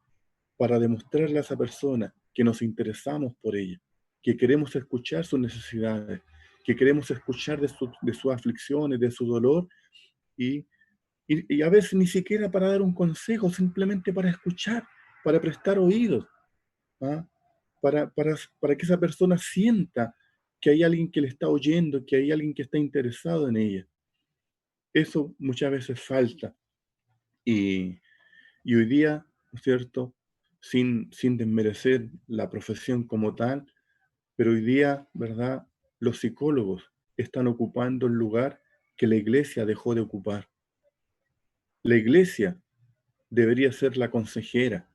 para demostrarle a esa persona que nos interesamos por ella, que queremos escuchar sus necesidades, que queremos escuchar de sus aflicciones, de su dolor, y a veces ni siquiera para dar un consejo, simplemente para escuchar, para prestar oídos, ¿ah? Para que esa persona sienta que hay alguien que le está oyendo, que hay alguien que está interesado en ella. Eso muchas veces falta. Y hoy día, ¿no es cierto?, sin desmerecer la profesión como tal, pero hoy día, ¿verdad?, los psicólogos están ocupando el lugar que la iglesia dejó de ocupar. La iglesia debería ser la consejera.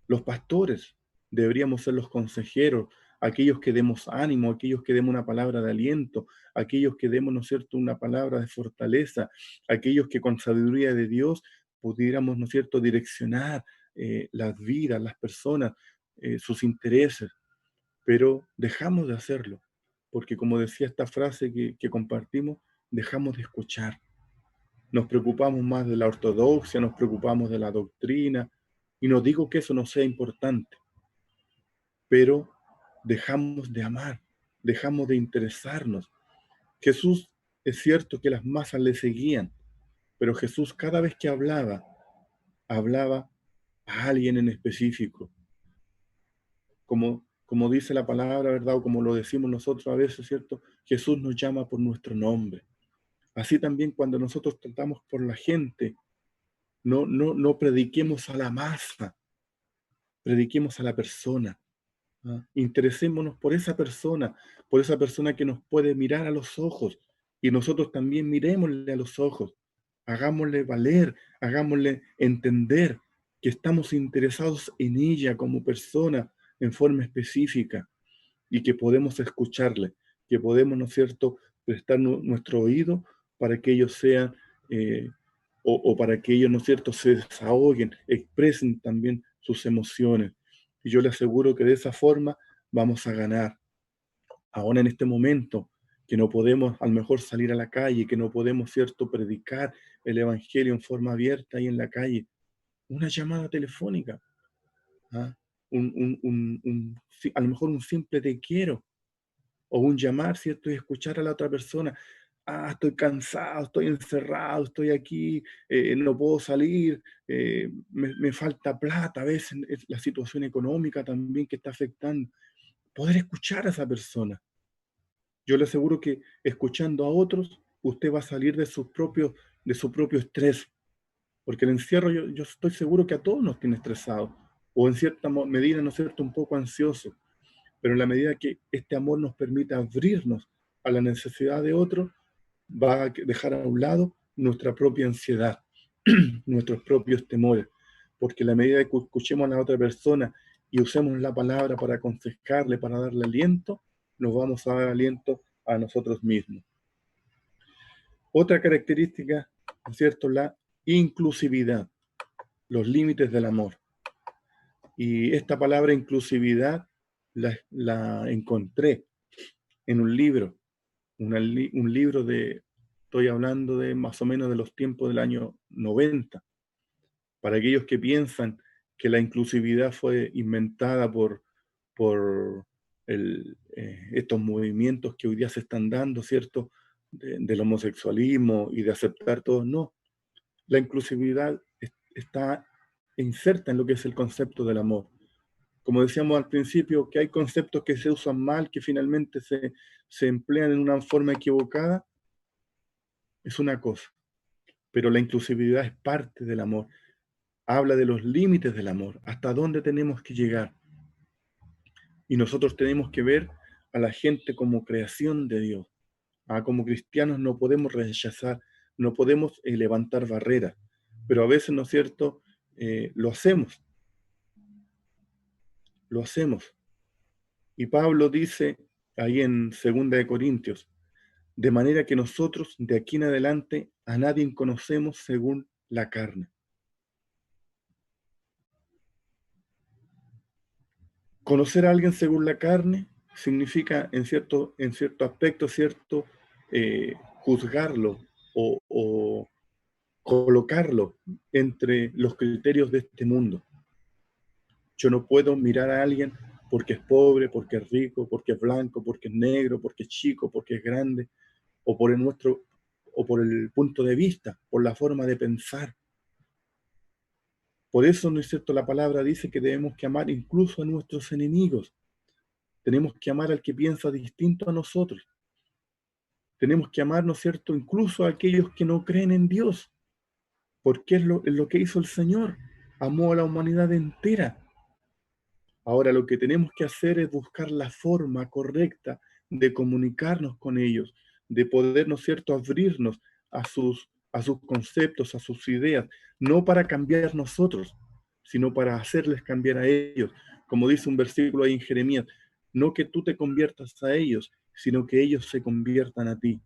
Los pastores deberíamos ser los consejeros, aquellos que demos ánimo, aquellos que demos una palabra de aliento, aquellos que demos, ¿no es cierto?, una palabra de fortaleza, aquellos que con sabiduría de Dios pudiéramos, ¿no es cierto?, direccionar las vidas, las personas, sus intereses, pero dejamos de hacerlo, porque como decía esta frase que compartimos, dejamos de escuchar. Nos preocupamos más de la ortodoxia, nos preocupamos de la doctrina, y no digo que eso no sea importante, pero dejamos de amar, dejamos de interesarnos. Jesús, es cierto que las masas le seguían, pero Jesús cada vez que hablaba a alguien en específico, como dice la palabra, ¿verdad? O como lo decimos nosotros a veces, ¿cierto? Jesús nos llama por nuestro nombre. Así también cuando nosotros tratamos por la gente, no prediquemos a la masa, prediquemos a la persona. ¿Ah? Interesémonos por esa persona que nos puede mirar a los ojos, y nosotros también mirémosle a los ojos, hagámosle valer, hagámosle entender que estamos interesados en ella como persona en forma específica, y que podemos escucharle, que podemos, ¿no es cierto?, prestar nuestro oído para que ellos sean o para que ellos, ¿no es cierto?, se desahoguen, expresen también sus emociones. Y yo les aseguro que de esa forma vamos a ganar. Ahora en este momento, que no podemos a lo mejor salir a la calle, que no podemos, ¿cierto?, predicar el Evangelio en forma abierta ahí en la calle, una llamada telefónica, ¿ah? A lo mejor un simple te quiero, o un llamar, ¿cierto? Y escuchar a la otra persona. Estoy cansado, estoy encerrado, estoy aquí, no puedo salir, me falta plata, a veces es la situación económica también que está afectando. Poder escuchar a esa persona. Yo le aseguro que escuchando a otros, usted va a salir de su propio estrés. Porque el encierro, yo estoy seguro que a todos nos tiene estresados, o en cierta medida, ¿no es cierto?, un poco ansiosos. Pero en la medida que este amor nos permite abrirnos a la necesidad de otro, va a dejar a un lado nuestra propia ansiedad, nuestros propios temores. Porque en la medida que escuchemos a la otra persona y usemos la palabra para aconsejarle, para darle aliento, nos vamos a dar aliento a nosotros mismos. Otra característica, ¿no es cierto?, la inclusividad, los límites del amor. Y esta palabra inclusividad la encontré en un libro, un libro estoy hablando de más o menos de los tiempos del año 90, para aquellos que piensan que la inclusividad fue inventada por estos movimientos que hoy día se están dando, ¿cierto?, del homosexualismo y de aceptar todo. No, la inclusividad está inserta en lo que es el concepto del amor. Como decíamos al principio, que hay conceptos que se usan mal, que finalmente se emplean en una forma equivocada, es una cosa. Pero la inclusividad es parte del amor. Habla de los límites del amor, hasta dónde tenemos que llegar. Y nosotros tenemos que ver a la gente como creación de Dios. Como cristianos no podemos rechazar, no podemos levantar barreras, pero a veces, ¿no es cierto?, lo hacemos. Lo hacemos. Y Pablo dice ahí en 2 Corintios, de manera que nosotros de aquí en adelante a nadie conocemos según la carne. Conocer a alguien según la carne significa en cierto aspecto, juzgarlo o colocarlo entre los criterios de este mundo. Yo no puedo mirar a alguien porque es pobre, porque es rico, porque es blanco, porque es negro, porque es chico, porque es grande, o por el punto de vista, por la forma de pensar. Por eso, ¿no es cierto?, la palabra dice que debemos que amar incluso a nuestros enemigos. Tenemos que amar al que piensa distinto a nosotros. Tenemos que amar, ¿no es cierto?, incluso a aquellos que no creen en Dios, porque es lo que hizo el Señor. Amó a la humanidad entera. Ahora lo que tenemos que hacer es buscar la forma correcta de comunicarnos con ellos, de poder, ¿no es cierto?, abrirnos a sus conceptos, a sus ideas, no para cambiar nosotros, sino para hacerles cambiar a ellos. Como dice un versículo ahí en Jeremías, no que tú te conviertas a ellos, sino que ellos se conviertan a ti.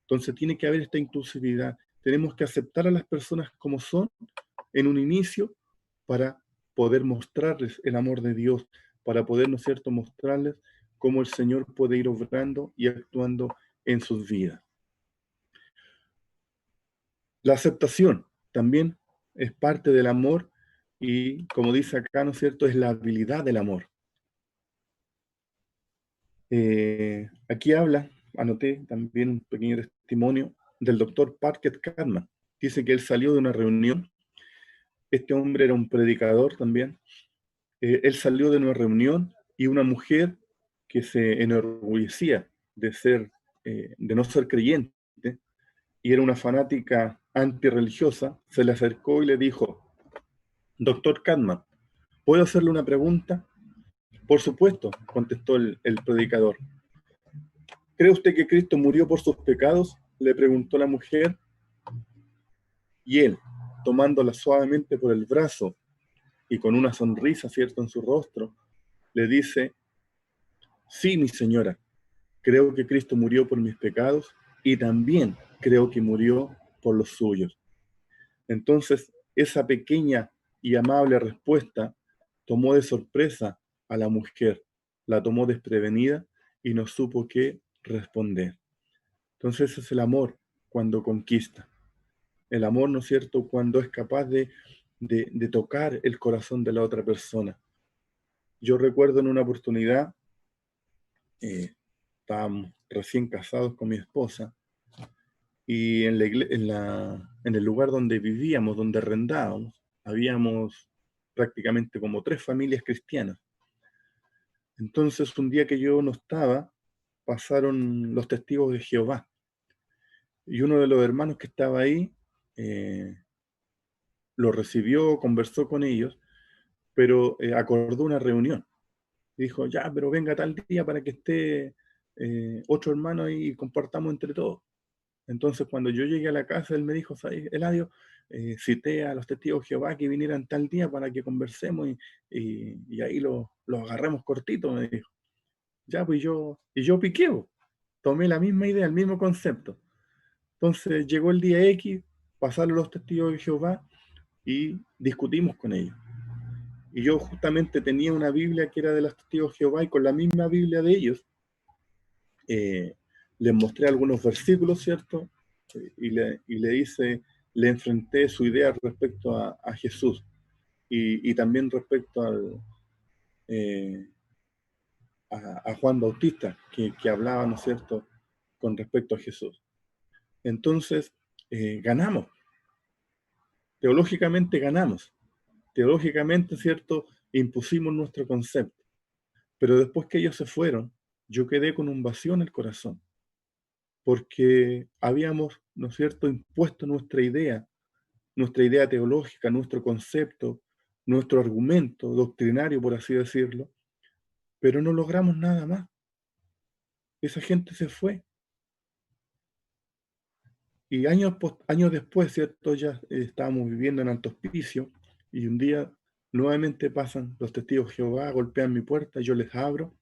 Entonces tiene que haber esta inclusividad. Tenemos que aceptar a las personas como son en un inicio para poder mostrarles el amor de Dios, para poder, ¿no es cierto?, mostrarles cómo el Señor puede ir obrando y actuando en sus vidas. La aceptación también es parte del amor y, como dice acá, ¿no es cierto?, es la habilidad del amor. Aquí anoté también un pequeño testimonio del doctor Parker Cartman. Dice que él salió de una reunión. Este hombre era un predicador también. Él salió de una reunión y una mujer que se enorgullecía de no ser creyente y era una fanática antirreligiosa, se le acercó y le dijo: doctor Cartman, ¿puedo hacerle una pregunta? Por supuesto, contestó el predicador. ¿Cree usted que Cristo murió por sus pecados?, le preguntó la mujer. Y él, tomándola suavemente por el brazo y con una sonrisa, ¿cierto?, en su rostro, le dice: sí, mi señora, creo que Cristo murió por mis pecados y también creo que murió por los suyos. Entonces, esa pequeña y amable respuesta tomó de sorpresa a la mujer, la tomó desprevenida y no supo qué responder. Entonces, ese es el amor cuando conquista. El amor, ¿no es cierto?, cuando es capaz de tocar el corazón de la otra persona. Yo recuerdo en una oportunidad, estábamos recién casados con mi esposa, y en el lugar donde vivíamos, donde arrendábamos, habíamos prácticamente como 3 familias cristianas. Entonces, un día que yo no estaba, pasaron los testigos de Jehová. Y uno de los hermanos que estaba ahí lo recibió, conversó con ellos, pero acordó una reunión. Dijo, ya, pero venga tal día para que esté otro hermano ahí y compartamos entre todos. Entonces, cuando yo llegué a la casa, él me dijo, ¿sabes, Eladio? Cité a los testigos de Jehová que vinieran tal día para que conversemos y ahí lo agarremos cortito, me dijo. Ya, pues yo piqué, tomé la misma idea, el mismo concepto. Entonces llegó el día X, pasaron los testigos de Jehová y discutimos con ellos. Y yo justamente tenía una Biblia que era de los testigos de Jehová y con la misma Biblia de ellos les mostré algunos versículos, ¿cierto? Y le enfrenté su idea respecto a Jesús y también respecto a Juan Bautista, que hablaba, ¿no es cierto?, con respecto a Jesús. Entonces, ganamos. Teológicamente ganamos. Teológicamente, ¿cierto?, impusimos nuestro concepto. Pero después que ellos se fueron, yo quedé con un vacío en el corazón. Porque habíamos, ¿no es cierto?, impuesto nuestra idea teológica, nuestro concepto, nuestro argumento doctrinario, por así decirlo, pero no logramos nada más. Esa gente se fue. Y años después, ¿cierto?, ya estábamos viviendo en Alto Hospicio y un día nuevamente pasan los testigos de Jehová, golpean mi puerta, yo les abro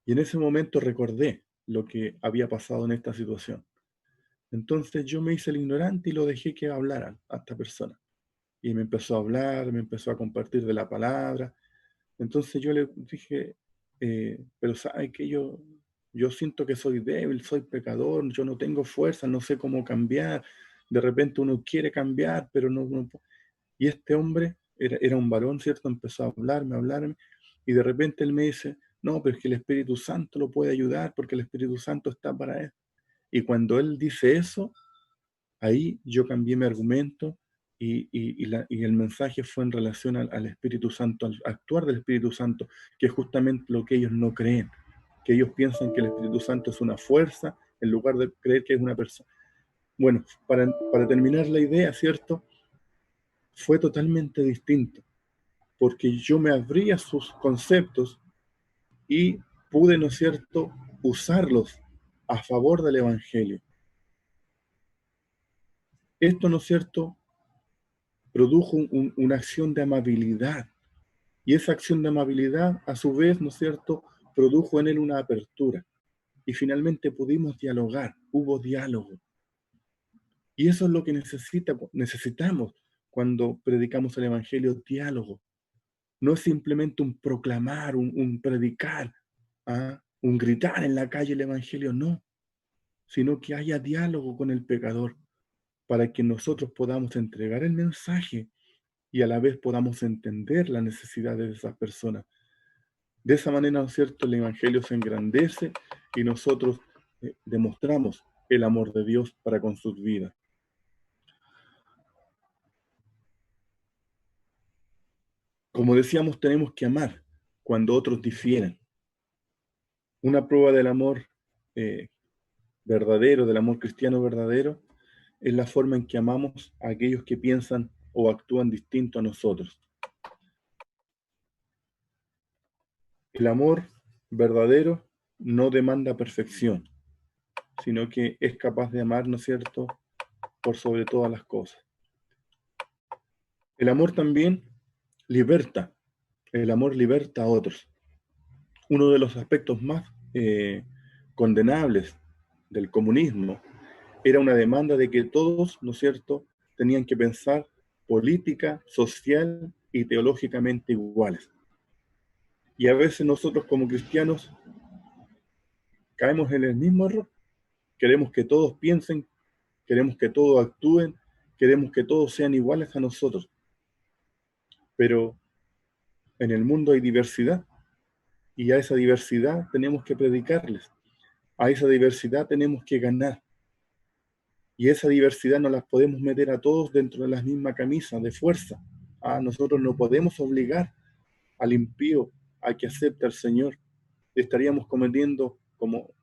y en ese momento recordé lo que había pasado en esta situación. Entonces yo me hice el ignorante y lo dejé que hablara a esta persona. Y me empezó a hablar, me empezó a compartir de la palabra. Entonces yo le dije, pero ¿sabe qué? Yo siento que soy débil, soy pecador, yo no tengo fuerza, no sé cómo cambiar. De repente uno quiere cambiar, pero no. Y este hombre era un varón, ¿cierto? Empezó a hablarme, y de repente él me dice, no, pero es que el Espíritu Santo lo puede ayudar porque el Espíritu Santo está para él. Y cuando él dice eso, ahí yo cambié mi argumento y el mensaje fue en relación al Espíritu Santo, al actuar del Espíritu Santo, que es justamente lo que ellos no creen, que ellos piensan que el Espíritu Santo es una fuerza en lugar de creer que es una persona. Bueno, para terminar la idea, ¿cierto? Fue totalmente distinto, porque yo me abrí a sus conceptos y pude, ¿no es cierto?, usarlos a favor del Evangelio. Esto, ¿no es cierto?, produjo una acción de amabilidad. Y esa acción de amabilidad, a su vez, ¿no es cierto?, produjo en él una apertura. Y finalmente pudimos dialogar, hubo diálogo. Y eso es lo que necesitamos cuando predicamos el Evangelio, diálogo. No es simplemente un proclamar, un predicar, un gritar en la calle el Evangelio, no. Sino que haya diálogo con el pecador para que nosotros podamos entregar el mensaje y a la vez podamos entender las necesidades de esas personas. De esa manera, ¿no es cierto?, el Evangelio se engrandece y nosotros demostramos el amor de Dios para con sus vidas. Como decíamos, tenemos que amar cuando otros difieren. Una prueba del amor verdadero, del amor cristiano verdadero, es la forma en que amamos a aquellos que piensan o actúan distinto a nosotros. El amor verdadero no demanda perfección, sino que es capaz de amar, ¿no es cierto?, por sobre todas las cosas. El amor también liberta. El amor liberta a otros. Uno de los aspectos más condenables del comunismo era una demanda de que todos, ¿no es cierto?, tenían que pensar política, social y teológicamente iguales. Y a veces nosotros como cristianos caemos en el mismo error. Queremos que todos piensen, queremos que todos actúen, queremos que todos sean iguales a nosotros. Pero en el mundo hay diversidad y a esa diversidad tenemos que predicarles. A esa diversidad tenemos que ganar. Y esa diversidad no las podemos meter a todos dentro de la misma camisa de fuerza. Nosotros no podemos obligar al impío a que acepte al Señor. Estaríamos cometiendo, como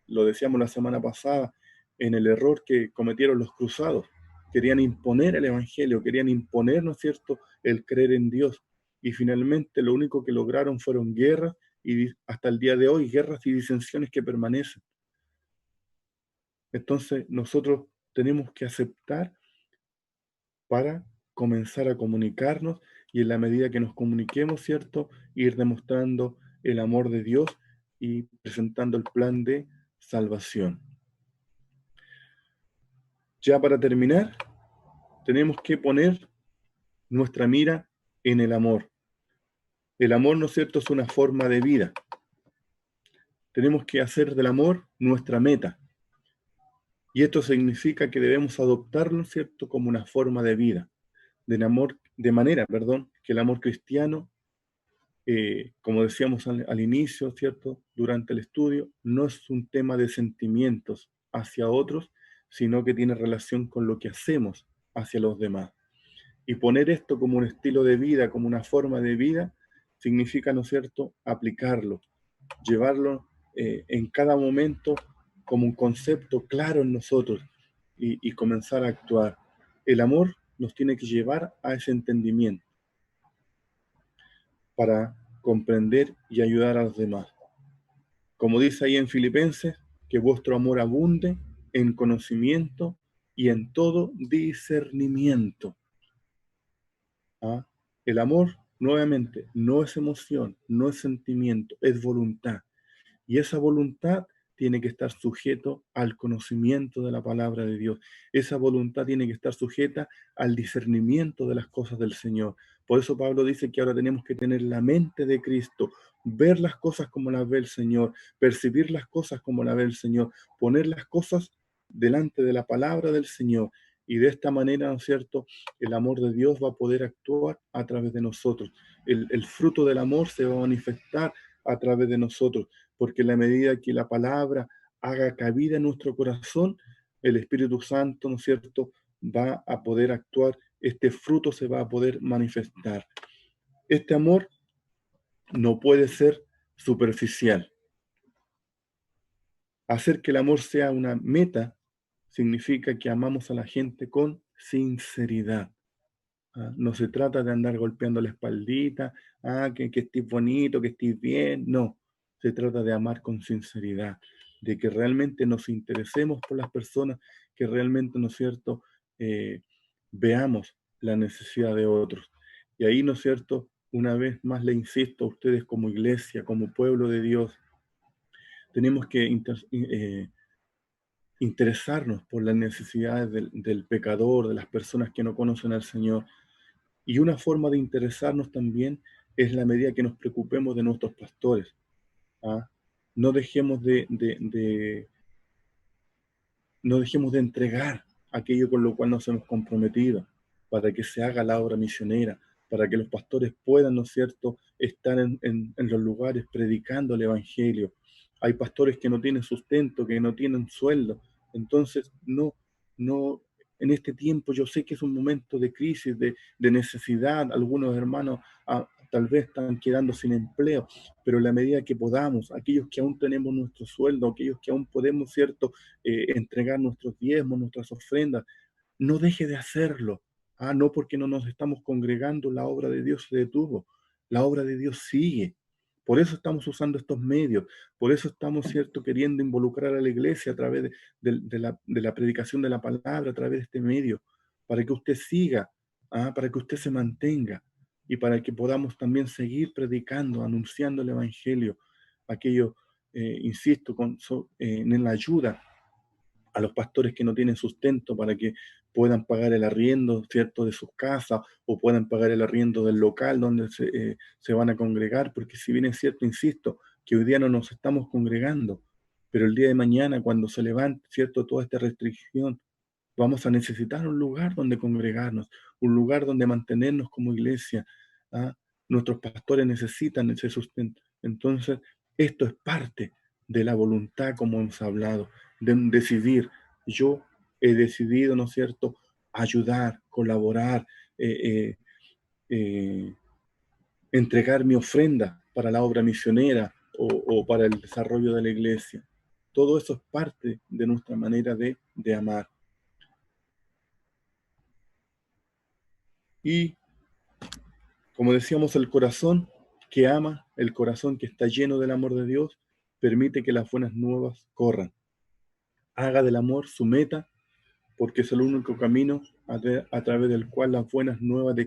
lo decíamos la semana pasada, en el error que cometieron los cruzados. Querían imponer el Evangelio, querían imponer, ¿no es cierto?, el creer en Dios. Y finalmente lo único que lograron fueron guerras, y hasta el día de hoy, guerras y disensiones que permanecen. Entonces, nosotros tenemos que aceptar para comenzar a comunicarnos, y en la medida que nos comuniquemos, ¿cierto?, ir demostrando el amor de Dios y presentando el plan de salvación. Ya para terminar, tenemos que poner nuestra mira en el amor. El amor, ¿no es cierto?, es una forma de vida. Tenemos que hacer del amor nuestra meta. Y esto significa que debemos adoptarlo, ¿cierto?, como una forma de vida. De manera que el amor cristiano, como decíamos al inicio, ¿cierto?, durante el estudio, no es un tema de sentimientos hacia otros, sino que tiene relación con lo que hacemos hacia los demás. Y poner esto como un estilo de vida, como una forma de vida, significa, ¿no es cierto?, aplicarlo, llevarlo en cada momento como un concepto claro en nosotros y comenzar a actuar. El amor nos tiene que llevar a ese entendimiento para comprender y ayudar a los demás. Como dice ahí en Filipenses, que vuestro amor abunde en conocimiento y en todo discernimiento. El amor, nuevamente, no es emoción, no es sentimiento, es voluntad. Y esa voluntad tiene que estar sujeto al conocimiento de la palabra de Dios. Esa voluntad tiene que estar sujeta al discernimiento de las cosas del Señor. Por eso Pablo dice que ahora tenemos que tener la mente de Cristo, ver las cosas como las ve el Señor, percibir las cosas como las ve el Señor, poner las cosas delante de la palabra del Señor. Y de esta manera, ¿no es cierto?, el amor de Dios va a poder actuar a través de nosotros. El fruto del amor se va a manifestar a través de nosotros, porque en la medida que la palabra haga cabida en nuestro corazón, el Espíritu Santo, ¿no es cierto?, va a poder actuar, este fruto se va a poder manifestar. Este amor no puede ser superficial. Hacer que el amor sea una meta significa que amamos a la gente con sinceridad. No se trata de andar golpeando la espaldita, que estés bonito, que estés bien. No, se trata de amar con sinceridad, de que realmente nos interesemos por las personas, que realmente, ¿no es cierto?, veamos la necesidad de otros. Y ahí, ¿no es cierto?, una vez más le insisto a ustedes como iglesia, como pueblo de Dios, tenemos que interesarnos por las necesidades del pecador, de las personas que no conocen al Señor. Y una forma de interesarnos también es la medida que nos preocupemos de nuestros pastores. No dejemos no dejemos de entregar aquello con lo cual nos hemos comprometido, para que se haga la obra misionera, para que los pastores puedan, ¿no es cierto?, estar en los lugares predicando el Evangelio. Hay pastores que no tienen sustento, que no tienen sueldo. Entonces, no, en este tiempo yo sé que es un momento de crisis, de necesidad. Algunos hermanos tal vez están quedando sin empleo, pero en la medida que podamos, aquellos que aún tenemos nuestro sueldo, aquellos que aún podemos, ¿cierto?, entregar nuestros diezmos, nuestras ofrendas, no deje de hacerlo. No porque no nos estamos congregando, la obra de Dios se detuvo. La obra de Dios sigue. Por eso estamos usando estos medios. Por eso estamos, ¿cierto?, queriendo involucrar a la iglesia a través de la predicación de la palabra, a través de este medio, para que usted siga, para que usted se mantenga y para que podamos también seguir predicando, anunciando el Evangelio. Aquello, insisto, en la ayuda a los pastores que no tienen sustento para que puedan pagar el arriendo, ¿cierto?, de sus casas, o puedan pagar el arriendo del local donde se van a congregar, porque si bien es cierto, insisto, que hoy día no nos estamos congregando, pero el día de mañana, cuando se levante, ¿cierto?, toda esta restricción, vamos a necesitar un lugar donde congregarnos, un lugar donde mantenernos como iglesia. ¿Ah? Nuestros pastores necesitan ese sustento. Entonces, esto es parte de la voluntad, como hemos hablado, de decidir. Yo he decidido, ¿no es cierto?, ayudar, colaborar, entregar mi ofrenda para la obra misionera o para el desarrollo de la iglesia. Todo eso es parte de nuestra manera de amar. Y, como decíamos, el corazón que ama, el corazón que está lleno del amor de Dios, permite que las buenas nuevas corran. Haga del amor su meta, porque es el único camino a través del cual las buenas nuevas de